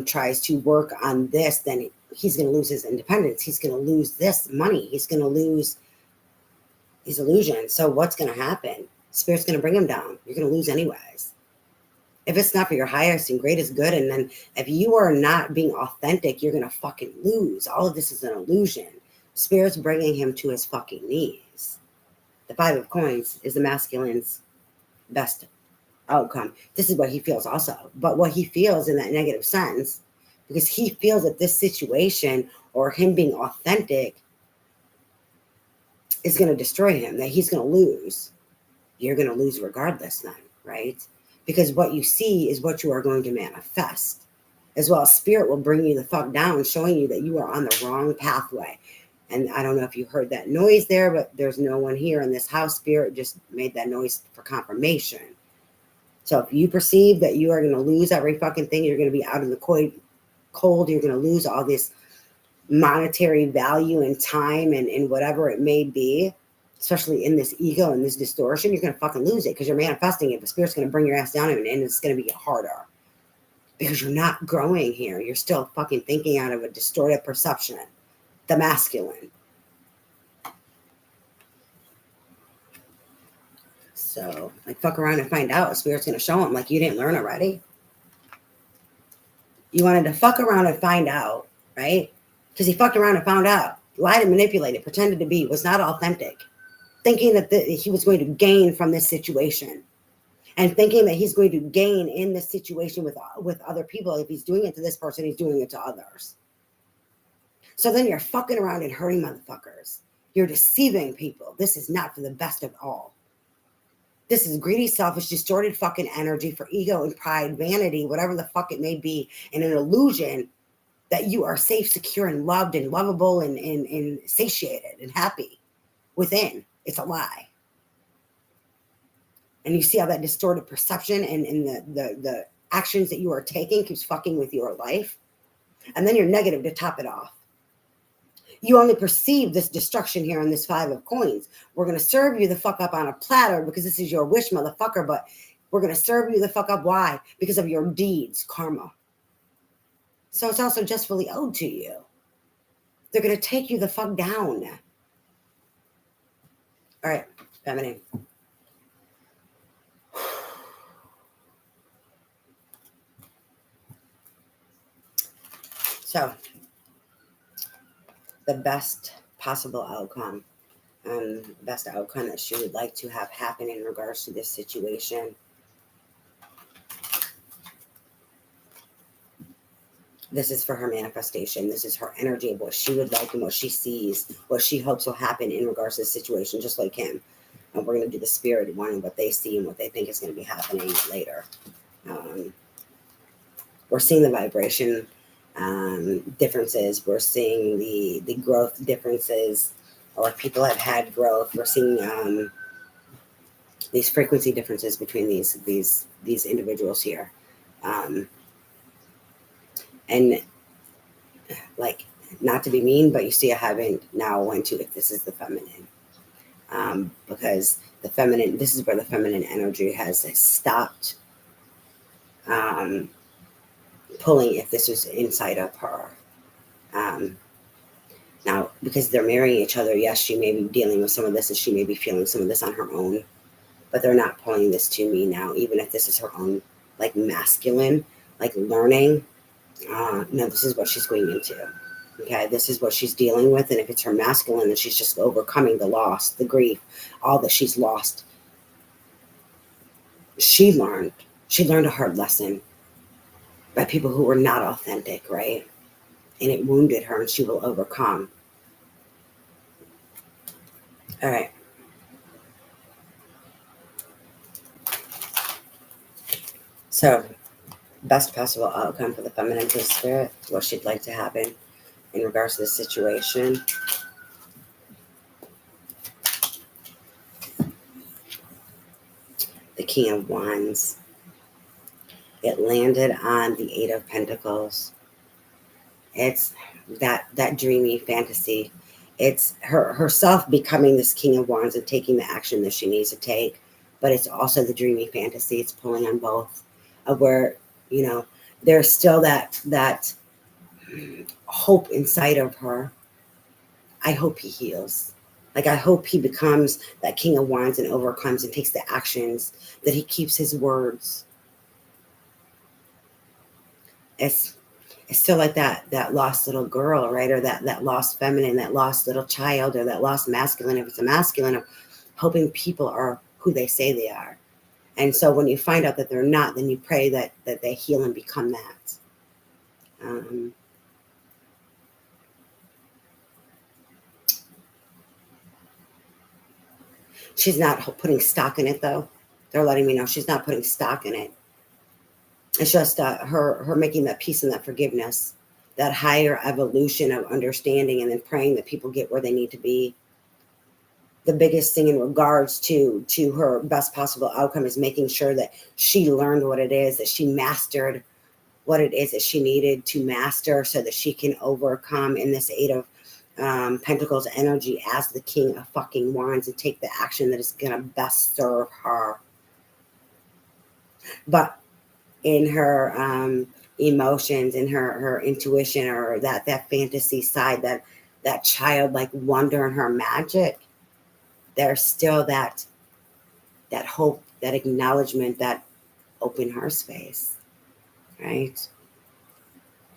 tries to work on this, then he's gonna lose his independence. He's gonna lose this money. He's gonna lose his illusion. So what's gonna happen? Spirit's gonna bring him down. You're gonna lose anyways. If it's not for your highest and greatest good, and then if you are not being authentic, you're gonna fucking lose. All of this is an illusion. Spirit's bringing him to his fucking knees. The 5 of Coins is the masculine's best outcome. This is what he feels also. But what he feels in that negative sense, because he feels that this situation or him being authentic is going to destroy him, that he's going to lose. You're going to lose regardless then, right? Because what you see is what you are going to manifest. As well, Spirit will bring you the fuck down, showing you that you are on the wrong pathway. And I don't know if you heard that noise there, but there's no one here in this house. Spirit just made that noise for confirmation. So if you perceive that you are going to lose every fucking thing, you're going to be out in the cold, you're going to lose all this monetary value and time and whatever it may be, especially in this ego and this distortion, you're going to fucking lose it because you're manifesting it. But Spirit's going to bring your ass down and it's going to be harder because you're not growing here. You're still fucking thinking out of a distorted perception. The masculine. So, like, fuck around and find out. Spirit's going to show him, like, you didn't learn already. You wanted to fuck around and find out, right? Because he fucked around and found out. Lied and manipulated, pretended to be, was not authentic. Thinking that he was going to gain from this situation. And thinking that he's going to gain in this situation with other people. If he's doing it to this person, he's doing it to others. So then you're fucking around and hurting motherfuckers. You're deceiving people. This is not for the best of all. This is greedy, selfish, distorted fucking energy for ego and pride, vanity, whatever the fuck it may be, and an illusion that you are safe, secure, and loved and lovable and satiated and happy within. It's a lie. And you see how that distorted perception and the actions that you are taking keeps fucking with your life. And then you're negative to top it off. You only perceive this destruction here on this 5 of Coins. We're going to serve you the fuck up on a platter because this is your wish, motherfucker. But we're going to serve you the fuck up. Why? Because of your deeds, karma. So it's also justfully owed to you. They're going to take you the fuck down. All right, feminine. So, the best possible outcome, best outcome that she would like to have happen in regards to this situation. This is for her manifestation. This is her energy of what she would like and what she sees, what she hopes will happen in regards to this situation, just like him. And we're going to do the spirit one and what they see and what they think is going to be happening later. We're seeing the vibration differences. We're seeing the growth differences, or if people have had growth. We're seeing these frequency differences between these individuals here. And like, not to be mean, but you see I haven't now went to if this is the feminine. Because the feminine, this is where the feminine energy has stopped pulling if this was inside of her. Now, because they're marrying each other, yes, she may be dealing with some of this and she may be feeling some of this on her own, but they're not pulling this to me now, even if this is her own, like, masculine, like, learning. No, this is what she's going into. Okay, this is what she's dealing with. And if it's her masculine, then she's just overcoming the loss, the grief, all that she's lost. She learned a hard lesson by people who were not authentic, right? And it wounded her, and she will overcome. All right. So, best possible outcome for the feminine to the spirit, what she'd like to happen in regards to this situation. The King of Wands. It landed on the 8 of Pentacles. It's that dreamy fantasy. it's herself becoming this King of Wands and taking the action that she needs to take. But it's also the dreamy fantasy. It's pulling on both, of where, you know, there's still that hope inside of her. I hope he heals. Like, I hope he becomes that King of Wands and overcomes and takes the actions, that he keeps his words. It's still like that lost little girl, right? Or that lost feminine, that lost little child, or that lost masculine, if it's a masculine, of hoping people are who they say they are. And so when you find out that they're not, then you pray that they heal and become that. She's not putting stock in it, though. They're letting me know she's not putting stock in it. It's just her making that peace and that forgiveness, that higher evolution of understanding, and then praying that people get where they need to be. The biggest thing in regards to her best possible outcome is making sure that she learned what it is, that she mastered what it is that she needed to master, so that she can overcome in this Eight of Pentacles energy as the King of fucking Wands, and take the action that is going to best serve her. But in her emotions, in her intuition, or that fantasy side, that childlike wonder and her magic, there's still that hope, that acknowledgement, that open heart space, right?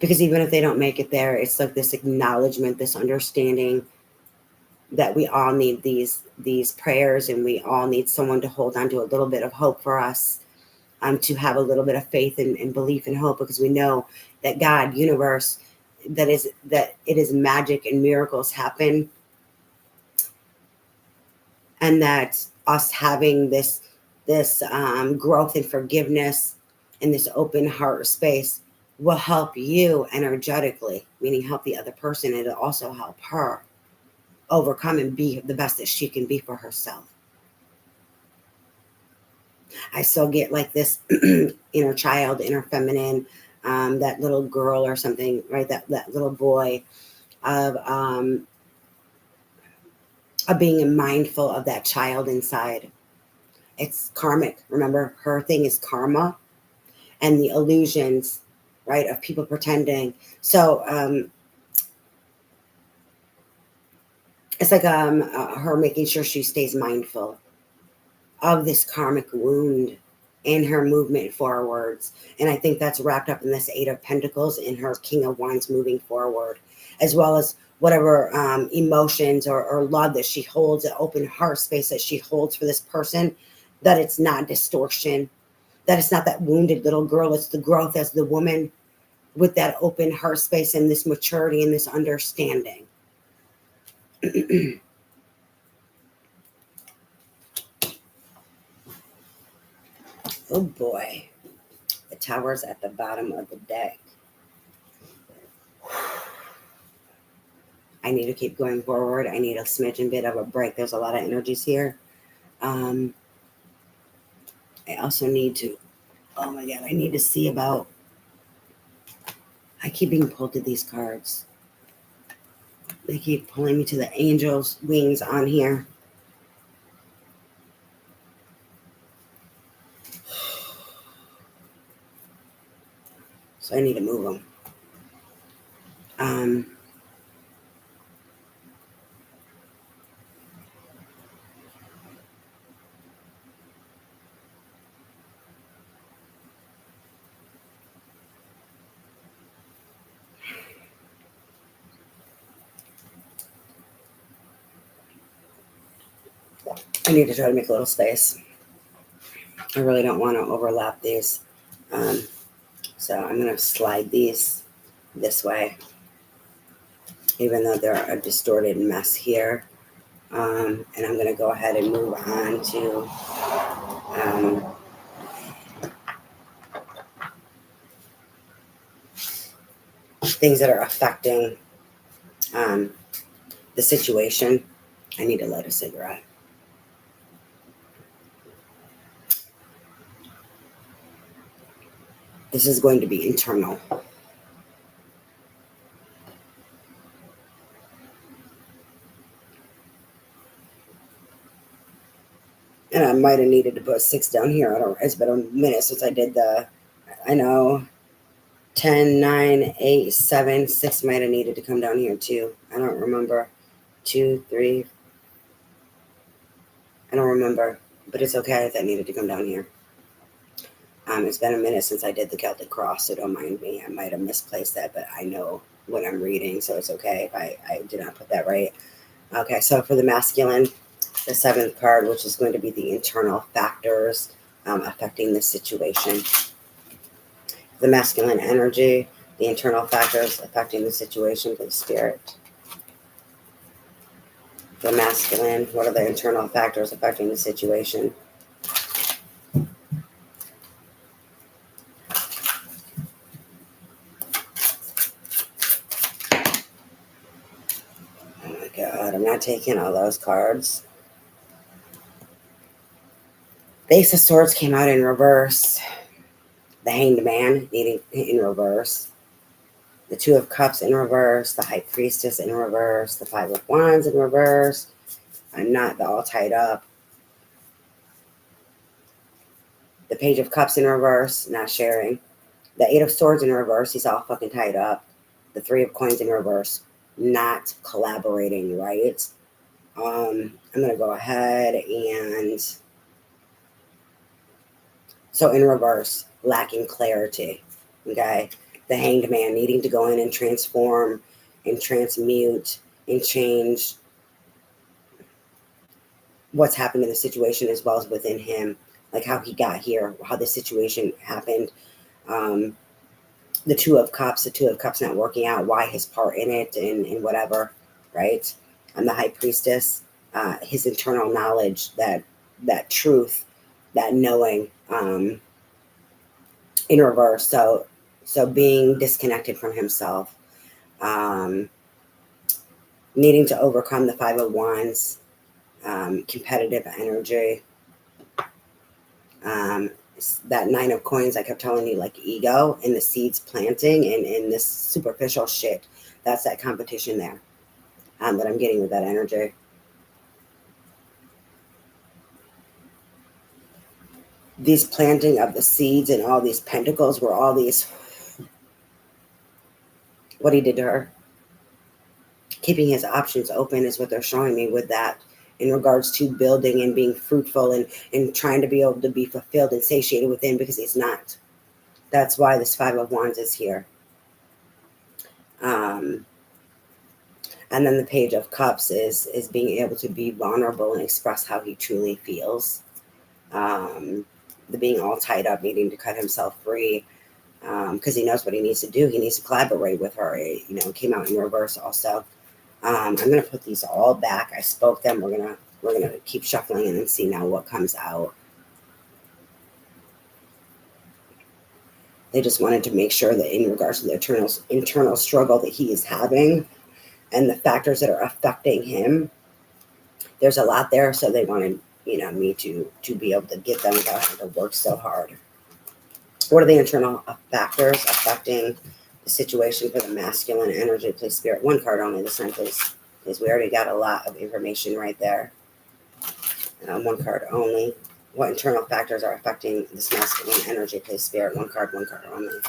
Because even if they don't make it there, it's like this acknowledgement, this understanding that we all need these prayers, and we all need someone to hold on to a little bit of hope for us, to have a little bit of faith and belief and hope, because we know that God, universe, that it is magic and miracles happen, and that us having this growth and forgiveness and this open heart space will help you energetically, meaning help the other person, and it'll also help her overcome and be the best that she can be for herself. I still get like this inner child, inner feminine, that little girl or something, right? That little boy of being mindful of that child inside. It's karmic. Remember, her thing is karma and the illusions, right, of people pretending. So it's like her making sure she stays mindful of this karmic wound in her movement forwards. And I think that's wrapped up in this Eight of Pentacles, in her King of Wands moving forward, as well as whatever emotions or love that she holds, an open heart space that she holds for this person, that it's not distortion, that it's not that wounded little girl. It's the growth as the woman with that open heart space and this maturity and this understanding. Oh boy, the Tower's at the bottom of the deck. I need to keep going forward. I need a smidgen bit of a break. There's a lot of energies here. I also need to, oh my God, I need to see about, I keep being pulled to these cards. They keep pulling me to the angel's wings on here. So I need to move them. I need to try to make a little space. I really don't want to overlap these. So I'm going to slide these this way, even though they're a distorted mess here. And I'm going to go ahead and move on to things that are affecting the situation. I need to light a cigarette. This is going to be internal. And I might have needed to put 6 down here. It's been a minute since I did I know 10, 9, 8, 7, 6 might have needed to come down here too. I don't remember. 2, 3. I don't remember, but it's okay if that needed to come down here. It's been a minute since I did the Celtic Cross, so don't mind me. I might have misplaced that, but I know what I'm reading, so it's okay if I did not put that right. Okay, so for the masculine, the 7th card, which is going to be the internal factors affecting the situation. The masculine energy, the internal factors affecting the situation for the spirit. The masculine, what are the internal factors affecting the situation? Oh my God, I'm not taking all those cards. The Ace of Swords came out in reverse. The Hanged Man needing in reverse. The 2 of Cups in reverse. The High Priestess in reverse. The 5 of Wands in reverse. I'm not all tied up. The Page of Cups in reverse, not sharing. The 8 of Swords in reverse, he's all fucking tied up. The 3 of Coins in reverse, not collaborating, right? I'm going to go ahead and... So in reverse, lacking clarity, okay? The Hanged Man needing to go in and transform and transmute and change what's happened in the situation as well as within him, like how he got here, how the situation happened. The 2 of Cups not working out, why his part in it and whatever, right? And the High Priestess, his internal knowledge, that truth, that knowing, in reverse. So being disconnected from himself, needing to overcome the 5 of Wands, competitive energy, that 9 of Coins, I kept telling you, like ego and the seeds planting and this superficial shit. That's that competition there that I'm getting with that energy. These planting of the seeds and all these pentacles were all these, what he did to her. Keeping his options open is what they're showing me with that in regards to building and being fruitful and trying to be able to be fulfilled and satiated within, because he's not. That's why this 5 of Wands is here. And then the Page of Cups is being able to be vulnerable and express how he truly feels. The being all tied up, needing to cut himself free, because he knows what he needs to do. He needs to collaborate with her. It came out in reverse also. I'm gonna put these all back. I spoke them. We're gonna keep shuffling and then see now what comes out. They just wanted to make sure that in regards to the internal struggle that he is having and the factors that are affecting him, there's a lot there. So they wanted, me to be able to get them without having to work so hard. What are the internal factors affecting the situation for the masculine energy? Please, Spirit. 1 card only this time, please. Because we already got a lot of information right there. 1 card only. What internal factors are affecting this masculine energy? Please, Spirit. 1 card only.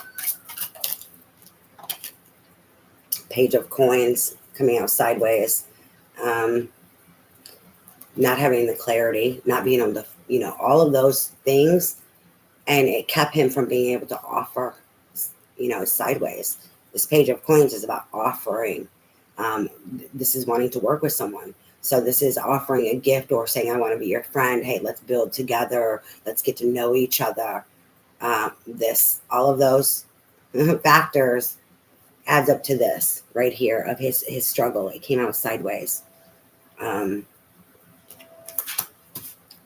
Page of Coins coming out sideways. Not having the clarity, not being able to, all of those things. And it kept him from being able to offer, sideways. This Page of Coins is about offering. This is wanting to work with someone. So this is offering a gift or saying, I want to be your friend. Hey, let's build together. Let's get to know each other. All of those factors adds up to this right here of his struggle. It came out sideways.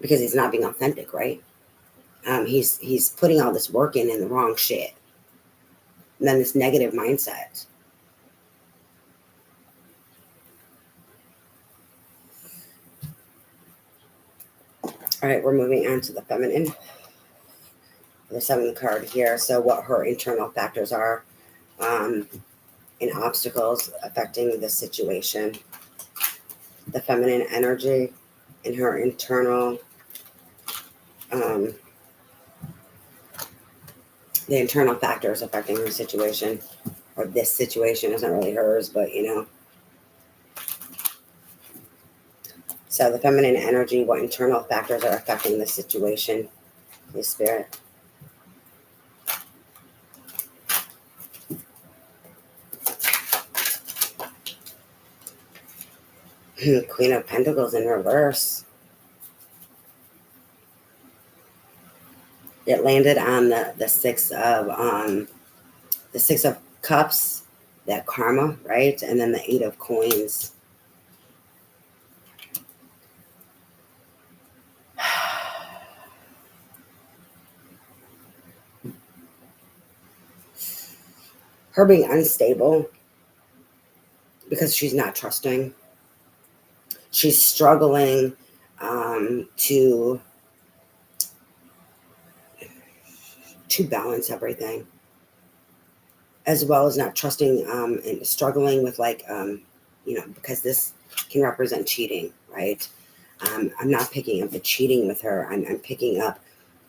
Because he's not being authentic, right? He's putting all this work in the wrong shit. And then this negative mindset. All right, we're moving on to the feminine. The 7th card here. So what her internal factors are and obstacles affecting the situation. The feminine energy and her internal um, the internal factors affecting her situation, or this situation isn't really hers, but So the feminine energy, what internal factors are affecting the situation? Please, Spirit. Queen of Pentacles in reverse. It landed on the Six of Cups, that karma, right? And then the Eight of Coins. Her being unstable because she's not trusting. She's struggling to balance everything, as well as not trusting and struggling with because this can represent cheating, right? I'm not picking up the cheating with her. I'm picking up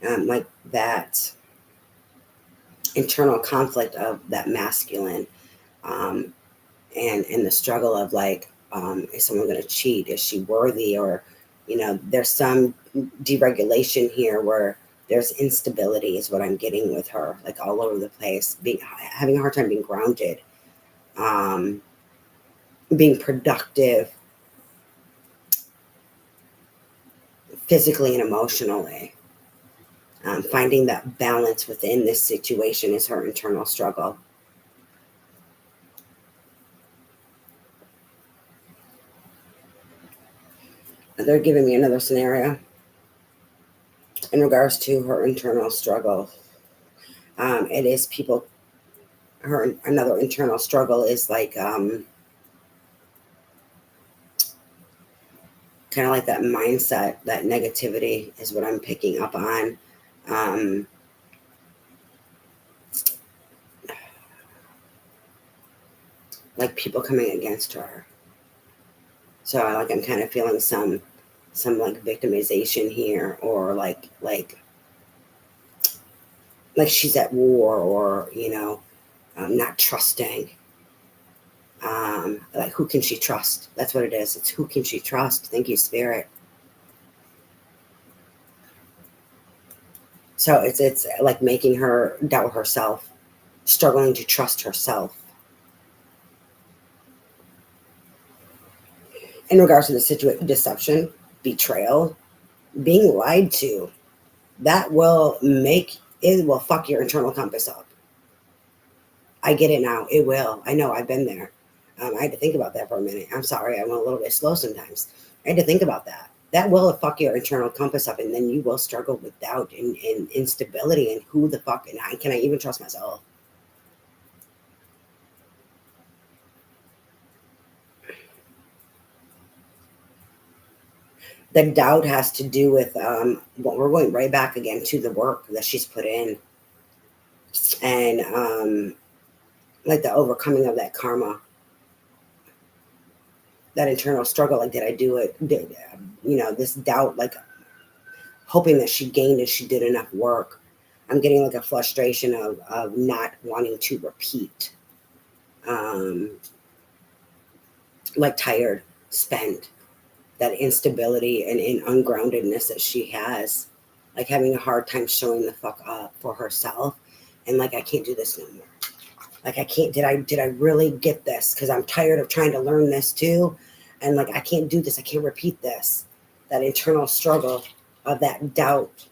like that internal conflict of that masculine, and the struggle of is someone going to cheat? Is she worthy? Or there's some deregulation here where there's instability is what I'm getting with her, like all over the place, having a hard time being grounded, being productive physically and emotionally. Finding that balance within this situation is her internal struggle. They're giving me another scenario in regards to her internal struggle. It is people, another internal struggle is kind of like that mindset, that negativity is what I'm picking up on. Like people coming against her. So I'm kind of feeling some like victimization here, or like she's at war, or not trusting. Like who can she trust? That's what it is. It's who can she trust? Thank you, Spirit. So it's like making her doubt herself, struggling to trust herself. In regards to the situation, deception, betrayal, being lied to, that will fuck your internal compass up. I get it now. It will. I know. I've been there. I had to think about that for a minute. I'm sorry. I went a little bit slow sometimes. I had to think about that. That will fuck your internal compass up, and then you will struggle with doubt and instability and who the fuck, and can I even trust myself? The doubt has to do with what we're going right back again to the work that she's put in, and like the overcoming of that karma, that internal struggle. Like, did I do it? This doubt, like hoping that she gained and she did enough work. I'm getting like a frustration of not wanting to repeat, like tired, spent, that instability and ungroundedness that she has, like having a hard time showing the fuck up for herself, and like I can't do this no more. Like I can't. Did I really get this? Because I'm tired of trying to learn this too, and like I can't do this. I can't repeat this. That internal struggle of that doubt.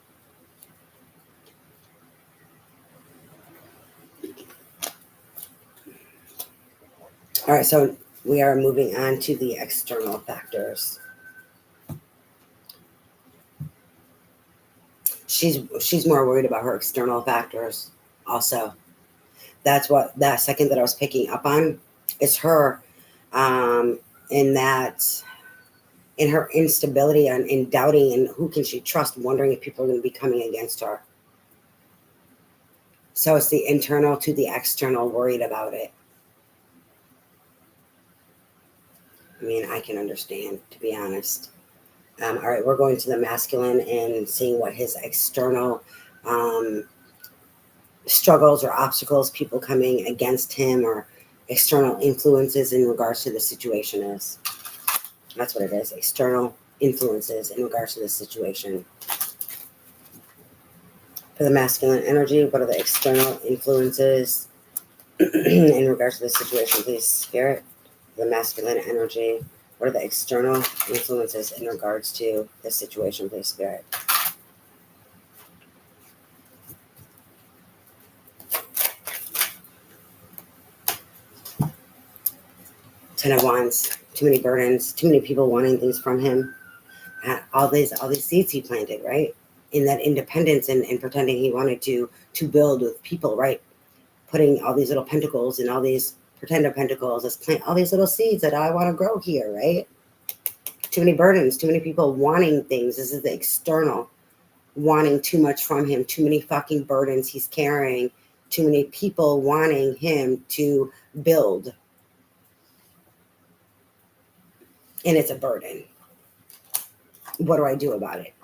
All right, so we are moving on to the external factors. She's more worried about her external factors also. That's what that second that I was picking up on is her, in that, in her instability and in doubting and who can she trust, wondering if people are going to be coming against her. So it's the internal to the external, worried about it. I mean, I can understand, to be honest. All right, we're going to the masculine and seeing what his external struggles or obstacles, people coming against him, or external influences in regards to the situation is. That's what it is, external influences in regards to the situation. For the masculine energy, what are the external influences in regards to the situation, please, Spirit? For the masculine energy, what are the external influences in regards to the situation, please, Spirit? Ten of Wands, too many burdens, too many people wanting things from him. All these seeds he planted, right? In that independence and pretending he wanted to build with people, right? Putting all these little pentacles and all these pretender pentacles, let's plant all these little seeds that I want to grow here, right? Too many burdens, too many people wanting things. This is the external, wanting too much from him, too many fucking burdens he's carrying, too many people wanting him to build. And it's a burden. What do I do about it?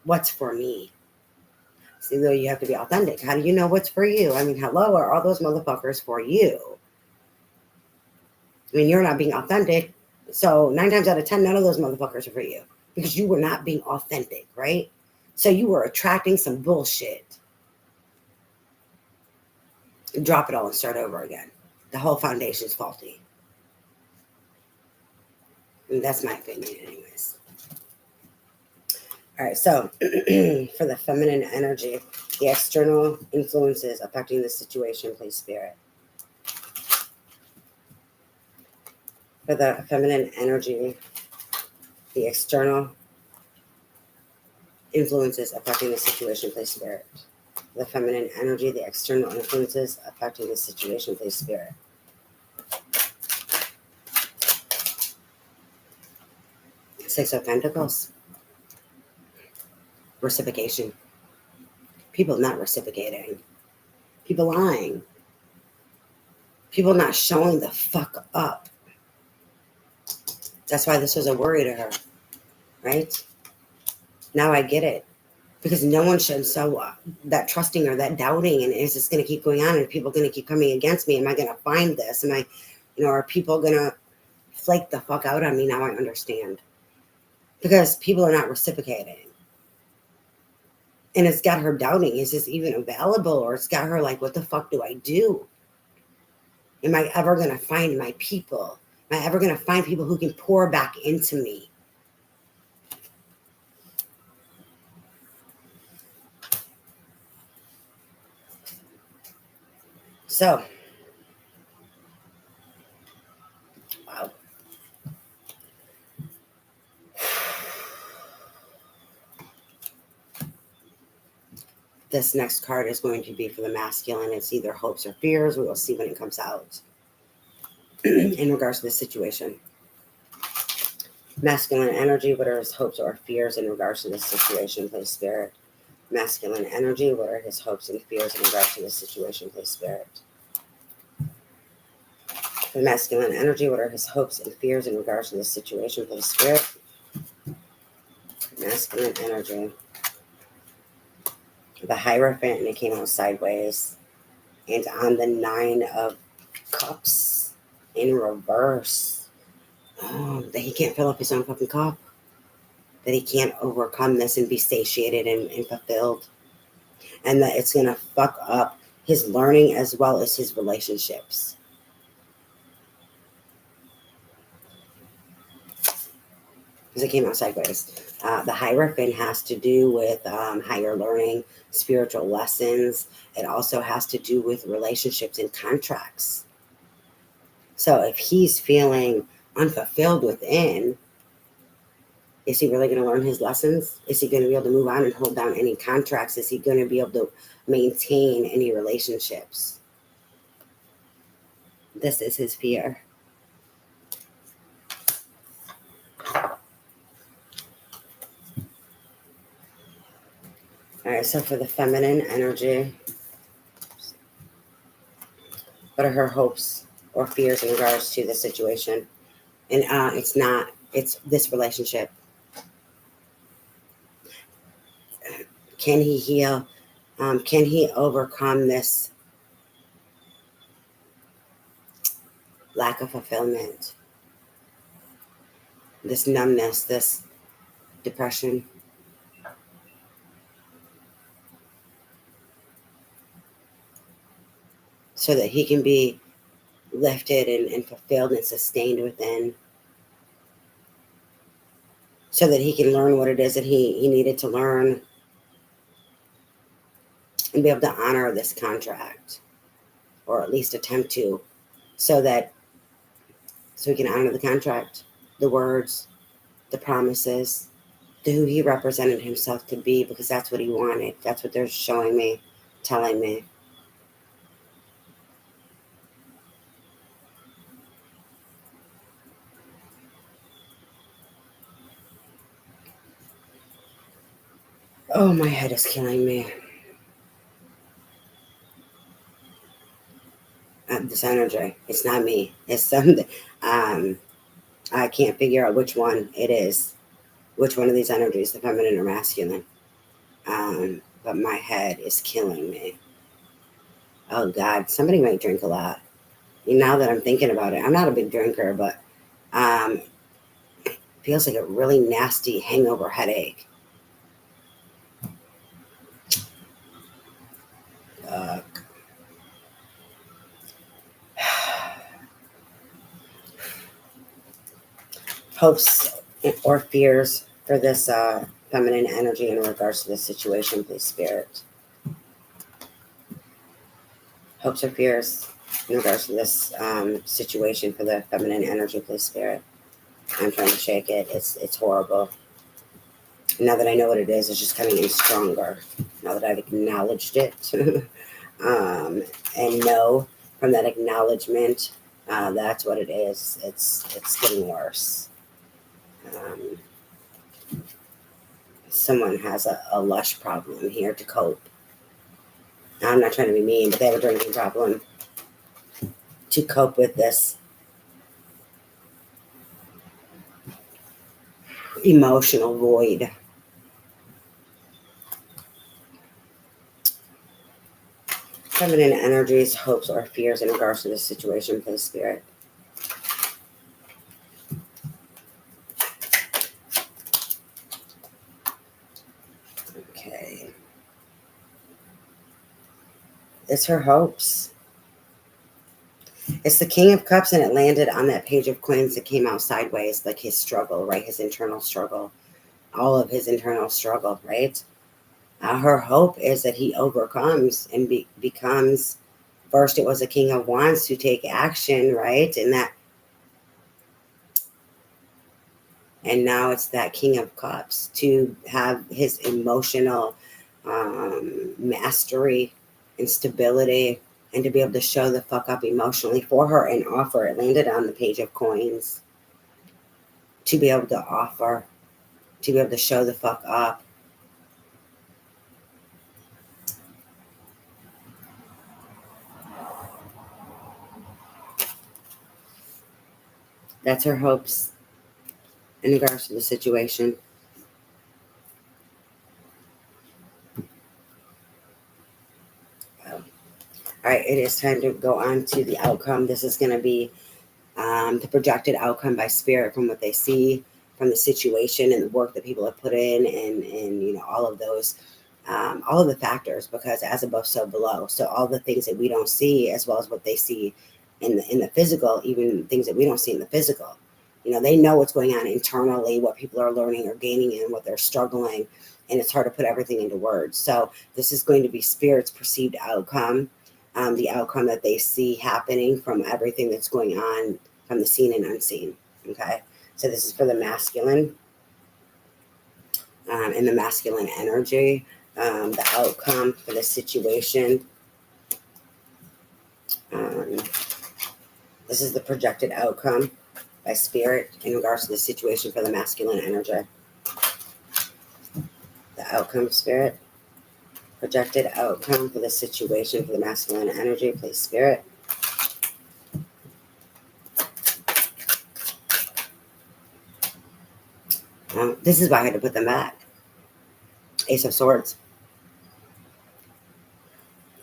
What's for me? See, though, you have to be authentic. How do you know what's for you? I mean, hello, are all those motherfuckers for you? I mean, you're not being authentic. So 9 times out of 10, none of those motherfuckers are for you because you were not being authentic, right? So you were attracting some bullshit. Drop it all and start over again. The whole foundation is faulty. And that's my opinion anyways. All right, so for the feminine energy, the external influences affecting the situation, please, Spirit. For the feminine energy, the external influences affecting the situation, please, Spirit. The feminine energy, the external influences affecting the situation, please, Spirit. Six of Pentacles. Reciprocation. People not reciprocating. People lying. People not showing the fuck up. That's why this was a worry to her, right? Now I get it. Because no one should show that trusting or that doubting, and it's just going to keep going on, and people are going to keep coming against me. Am I going to find this? Am I, are people going to flake the fuck out on me? Now I understand. Because people are not reciprocating. And it's got her doubting, is this even available? Or it's got her like, what the fuck do I do? Am I ever going to find my people? Am I ever going to find people who can pour back into me? So, wow. This next card is going to be for the masculine. It's either hopes or fears. We will see when it comes out in regards to this situation. Masculine energy, what are his hopes or fears in regards to this situation, please, Spirit? Masculine energy, what are his hopes and fears in regards to this situation, please, Spirit? The masculine energy, what are his hopes and fears in regards to this situation, please, Spirit? Masculine energy. The Hierophant, and it came out sideways. And on the 9 of Cups in reverse. Oh, that he can't fill up his own fucking cup. That he can't overcome this and be satiated and fulfilled. And that it's going to fuck up his learning as well as his relationships. Because it came out sideways. The Hierophant has to do with higher learning, spiritual lessons. It also has to do with relationships and contracts. So if he's feeling unfulfilled within, is he really going to learn his lessons? Is he going to be able to move on and hold down any contracts? Is he going to be able to maintain any relationships? This is his fear. All right, so for the feminine energy, what are her hopes or fears in regards to the situation? And it's this relationship. Can he heal? Can he overcome this lack of fulfillment, this numbness, this depression? So that he can be lifted and fulfilled and sustained within. So that he can learn what it is that he needed to learn and be able to honor this contract, or at least attempt to, so he can honor the contract, the words, the promises, who he represented himself to be, because that's what he wanted. That's what they're showing me, telling me. Oh, my head is killing me. This energy. It's not me. It's something. I can't figure out which one it is. Which one of these energies, the feminine or masculine. But my head is killing me. Oh, God. Somebody might drink a lot. Now that I'm thinking about it, I'm not a big drinker, but feels like a really nasty hangover headache. Hopes or fears for this feminine energy in regards to this situation, please, Spirit. Hopes or fears in regards to this situation for the feminine energy, please, Spirit. I'm trying to shake it. It's horrible. Now that I know what it is, it's just coming in stronger. Now that I've acknowledged it, and know from that acknowledgement, that's what it is. It's getting worse. Someone has a lush problem here to cope. Now, I'm not trying to be mean, but they have a drinking problem to cope with this emotional void. Feminine energies, hopes, or fears in regards to this situation, please, Spirit. Okay. It's her hopes. It's the King of Cups, and it landed on that Page of Coins that came out sideways, like his struggle, right? His internal struggle. All of his internal struggle, right? Her hope is that he overcomes and becomes, first it was a King of Wands to take action, right? And now it's that King of Cups to have his emotional mastery and stability, and to be able to show the fuck up emotionally for her and offer. It landed on the Page of Coins. To be able to offer, to be able to show the fuck up. That's her hopes in regards to the situation. All right, it is time to go on to the outcome. This is going to be the projected outcome by Spirit from what they see from the situation and the work that people have put in, and all of those, all of the factors, because as above, so below. So all the things that we don't see, as well as what they see in the physical, even things that we don't see in the physical. They know what's going on internally, what people are learning or gaining, and what they're struggling, and it's hard to put everything into words. So this is going to be Spirit's perceived outcome. The outcome that they see happening from everything that's going on from the seen and unseen. Okay, so this is for the masculine and the masculine energy. The outcome for the situation. This is the projected outcome by Spirit in regards to the situation for the masculine energy. The outcome, Spirit. Projected outcome for the situation for the masculine energy, please, Spirit. This is why I had to put them back. Ace of Swords.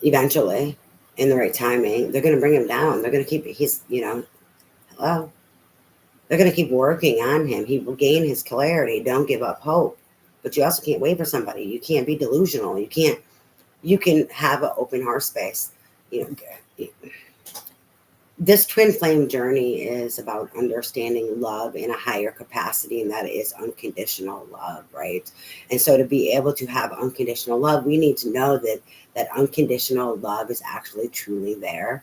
eventually, in the right timing, they're going to bring him down. They're going to keep, hello. They're going to keep working on him. He will gain his clarity. Don't give up hope. But you also can't wait for somebody. You can't be delusional. You can have an open heart space. This twin flame journey is about understanding love in a higher capacity, and that is unconditional love, right? And so to be able to have unconditional love, we need to know that unconditional love is actually truly there.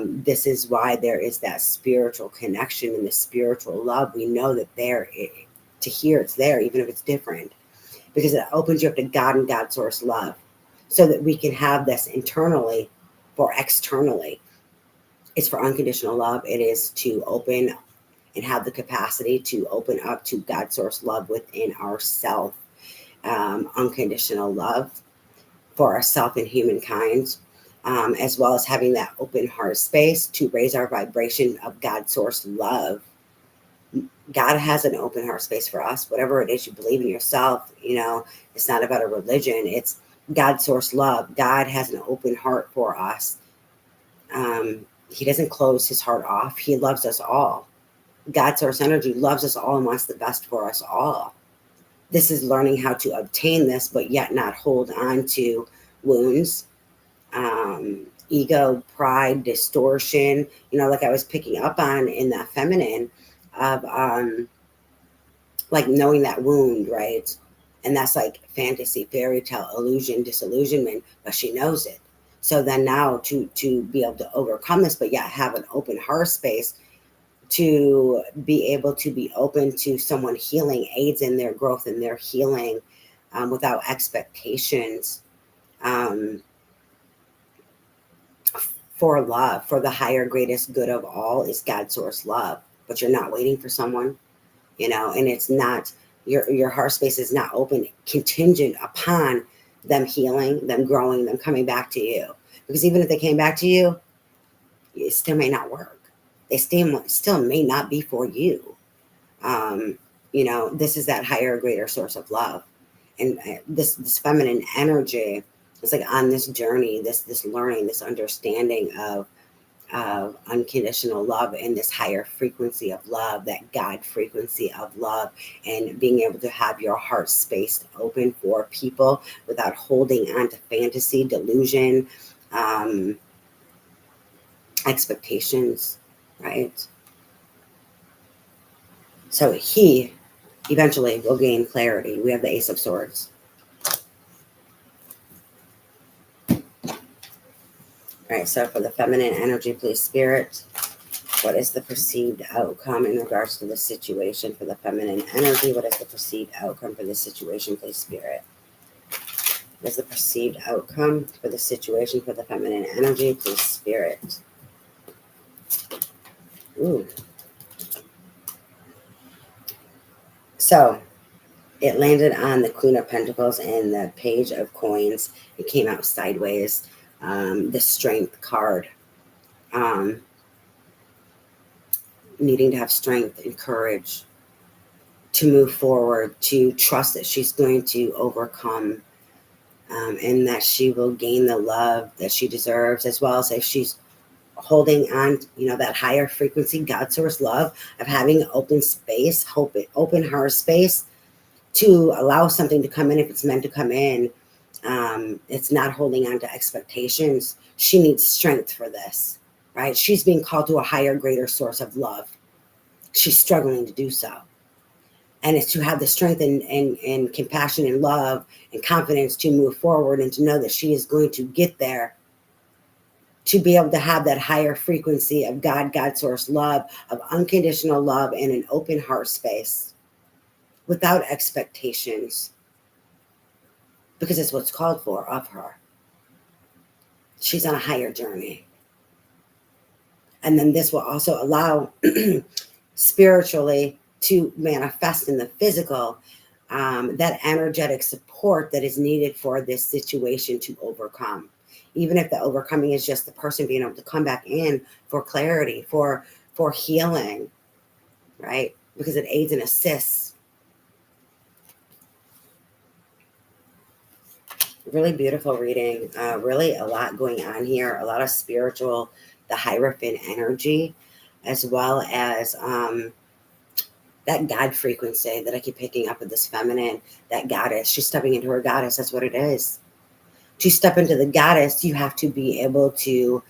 This is why there is that spiritual connection and the spiritual love. We know that to hear it's there, even if it's different, because it opens you up to God and God source love, so that we can have this internally or externally. It's for unconditional love. It is to open and have the capacity to open up to God source love within ourselves. Unconditional love for ourselves and humankind, as well as having that open heart space to raise our vibration of God source love. God has an open heart space for us. Whatever it is you believe in yourself, it's not about a religion. It's God source love. God has an open heart for us. He doesn't close his heart off. He loves us all. God source energy loves us all and wants the best for us all. This is learning how to obtain this, but yet not hold on to wounds, ego, pride, distortion, like I was picking up on in that feminine of like knowing that wound, right? And that's like fantasy, fairy tale, illusion, disillusionment, but she knows it. So then now to be able to overcome this, but yet have an open heart space to be able to be open to someone healing, aids in their growth and their healing, without expectations, for love, for the higher, greatest good of all is God source love. But you're not waiting for someone, and it's not, your heart space is not open contingent upon them healing, them growing, them coming back to you. Because even if they came back to you, it still may not work. They still may not be for you. This is that higher, greater source of love. And this feminine energy is like on this journey, this learning, this understanding of unconditional love and this higher frequency of love, that God frequency of love, and being able to have your heart space open for people without holding on to fantasy, delusion, expectations, right? So he eventually will gain clarity. We have the Ace of Swords. All right, so for the feminine energy, please, Spirit, what is the perceived outcome in regards to the situation for the feminine energy? What is the perceived outcome for this situation, please, Spirit? What is the perceived outcome for the situation for the feminine energy, please, Spirit? Ooh. So it landed on the Queen of Pentacles and the Page of Coins. It came out sideways. The Strength card. Needing to have strength and courage to move forward, to trust that she's going to overcome, and that she will gain the love that she deserves, as well as if she's holding on, that higher frequency, God source love of having an open space, open heart space to allow something to come in if it's meant to come in. It's not holding on to expectations. She needs strength for this, right? She's being called to a higher, greater source of love. She's struggling to do so. And it's to have the strength and compassion and love and confidence to move forward and to know that she is going to get there, to be able to have that higher frequency of God source love, of unconditional love, and an open heart space without expectations, because it's what's called for of her. She's on a higher journey. And then this will also allow spiritually to manifest in the physical, that energetic support that is needed for this situation to overcome. Even if the overcoming is just the person being able to come back in for clarity, for healing, right? Because it aids and assists. Really beautiful reading. Really a lot going on here. A lot of spiritual, the Hierophant energy, as well as that God frequency that I keep picking up with this feminine, that goddess. She's stepping into her goddess. That's what it is. To step into the goddess, you have to be able to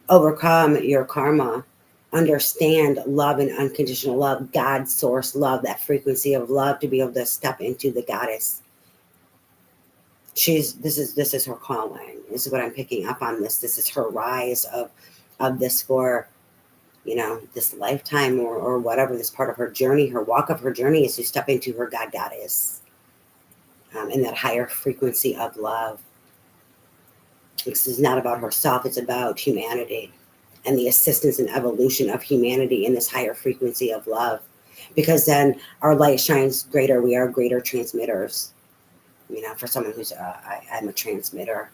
overcome your karma, understand love and unconditional love, God source love, that frequency of love, to be able to step into the goddess. This is her calling. This is what I'm picking up on. This is her rise of this, for this lifetime, or whatever, this part of her journey, her walk of her journey, is to step into her God goddess, in that higher frequency of love. This is not about herself, it's about humanity and the assistance and evolution of humanity in this higher frequency of love. Because then our light shines greater. We are greater transmitters. For someone who's, I'm a transmitter,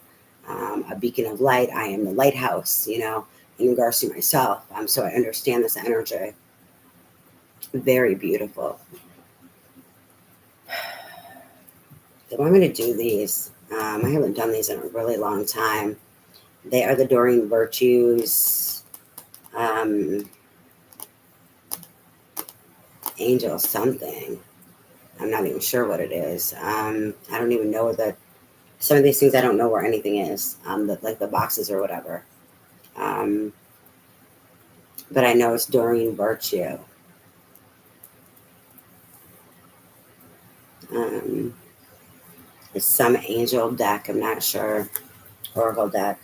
a beacon of light. I am the lighthouse, in regards to myself. So I understand this energy. Very beautiful. They want me to do these. I haven't done these in a really long time. They are the Doreen Virtues, angel something. I'm not even sure what it is. I don't even know that some of these things, I don't know where anything is, like the boxes or whatever. But I know it's Doreen Virtue. It's some angel deck. I'm not sure. Oracle deck.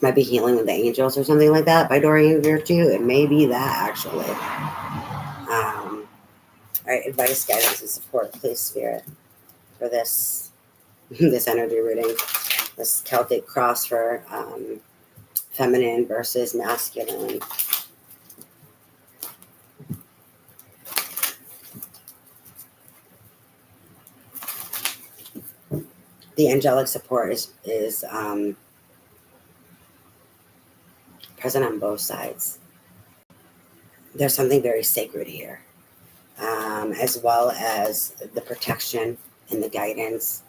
Might be Healing with the Angels or something like that by Doreen Virtue. It may be that, actually. All right, advice, guidance, and support, please, Spirit, for this this energy reading. This Celtic Cross for feminine versus masculine. The angelic support is present on both sides. There's something very sacred here, as well as the protection and the guidance.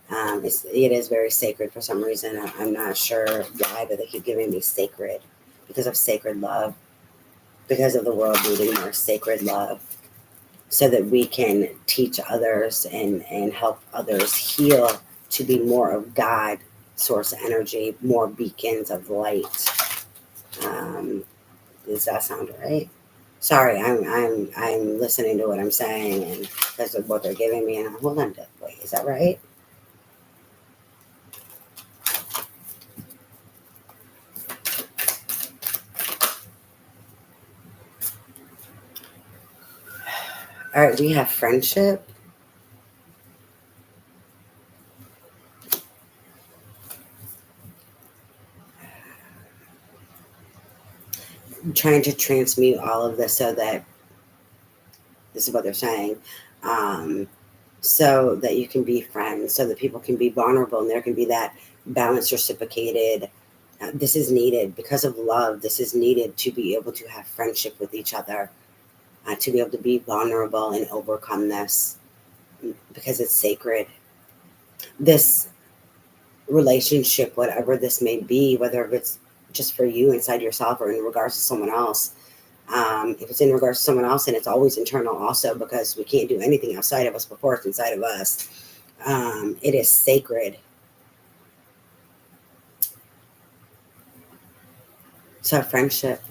It is very sacred for some reason. I'm not sure why, but they keep giving me sacred, because of sacred love, because of the world needing more sacred love, so that we can teach others and help others heal, to be more of God source energy, more beacons of light. Does that sound right? Sorry, I'm listening to what I'm saying, and because of what they're giving me, and hold on, wait, is that right? All right, we have friendship. I'm trying to transmute all of this so that this is what they're saying. So that you can be friends, so that people can be vulnerable, and there can be that balance reciprocated. This is needed because of love. This is needed to be able to have friendship with each other, to be able to be vulnerable and overcome this, because it's sacred. This relationship, whatever this may be, whether it's just for you inside yourself or in regards to someone else, if it's in regards to someone else, and it's always internal also, because we can't do anything outside of us before it's inside of us. It is sacred. So friendship,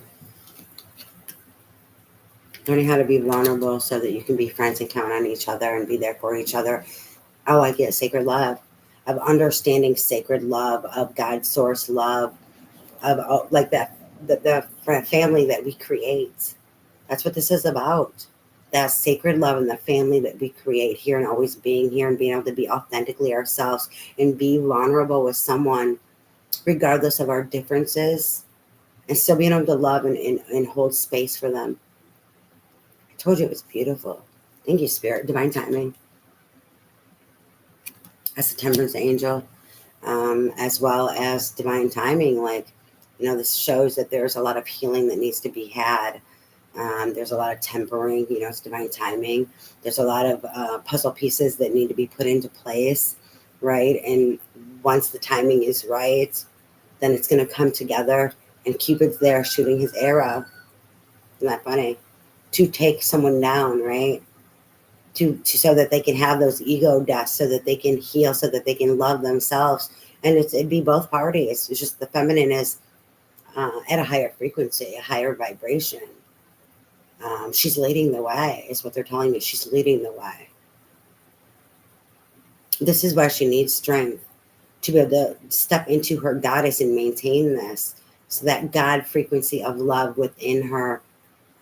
learning how to be vulnerable so that you can be friends and count on each other and be there for each other. Oh, I get sacred love, of understanding sacred love, of God source love, of like that, the family that we create. That's what this is about. That sacred love and the family that we create here, and always being here and being able to be authentically ourselves and be vulnerable with someone, regardless of our differences, and still being able to love and hold space for them. I told you it was beautiful. Thank you, Spirit. Divine timing. That's the Temperance Angel, as well as divine timing. Like, this shows that there's a lot of healing that needs to be had. There's a lot of tempering, it's divine timing. There's a lot of puzzle pieces that need to be put into place right? And once the timing is right, then it's going to come together. And Cupid's there shooting his arrow. Isn't that funny? To take someone down, right? To so that they can have those ego deaths, so that they can heal, so that they can love themselves. And it'd be both parties. It's just the feminine is at a higher frequency, a higher vibration. She's leading the way, is what they're telling me. She's leading the way. This is why she needs strength, to be able to step into her goddess and maintain this. So that God frequency of love within her,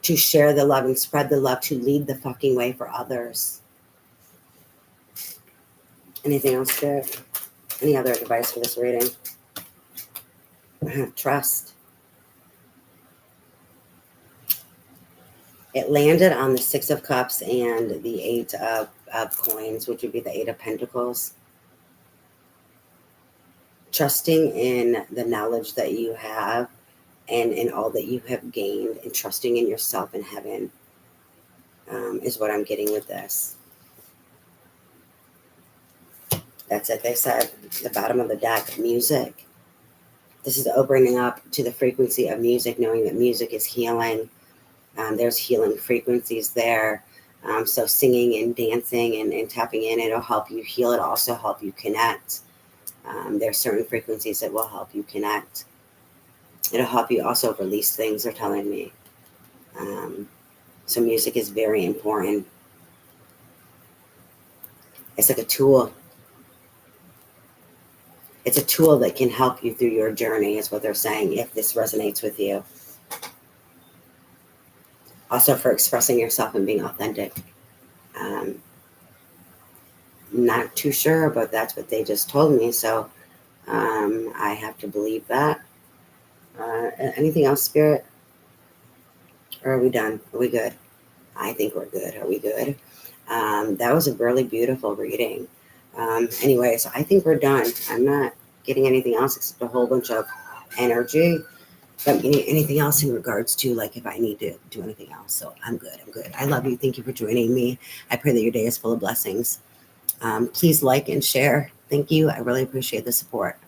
to share the love and spread the love, to lead the fucking way for others. Anything else, Spirit? Any other advice for this reading? Trust. It landed on the 6 of Cups and the 8 of Coins, which would be the 8 of Pentacles. Trusting in the knowledge that you have and in all that you have gained, and trusting in yourself and heaven is what I'm getting with this. That's it. They said the bottom of the deck, music. This is opening up to the frequency of music, knowing that music is healing. There's healing frequencies there. So singing and dancing and tapping in, it'll help you heal. It'll also help you connect. There's certain frequencies that will help you connect. It'll help you also release things, they're telling me. So music is very important. It's like a tool. It's a tool that can help you through your journey, is what they're saying, if this resonates with you. Also for expressing yourself and being authentic. Not too sure, but that's what they just told me. So I have to believe that. Anything else, Spirit? Or are we done? Are we good? I think we're good. Are we good? That was a really beautiful reading. Anyway, so I think we're done. I'm not getting anything else except a whole bunch of energy. But anything else in regards to, like, if I need to do anything else. So I'm good. I'm good. I love you. Thank you for joining me. I pray that your day is full of blessings. Please like and share. Thank you. I really appreciate the support.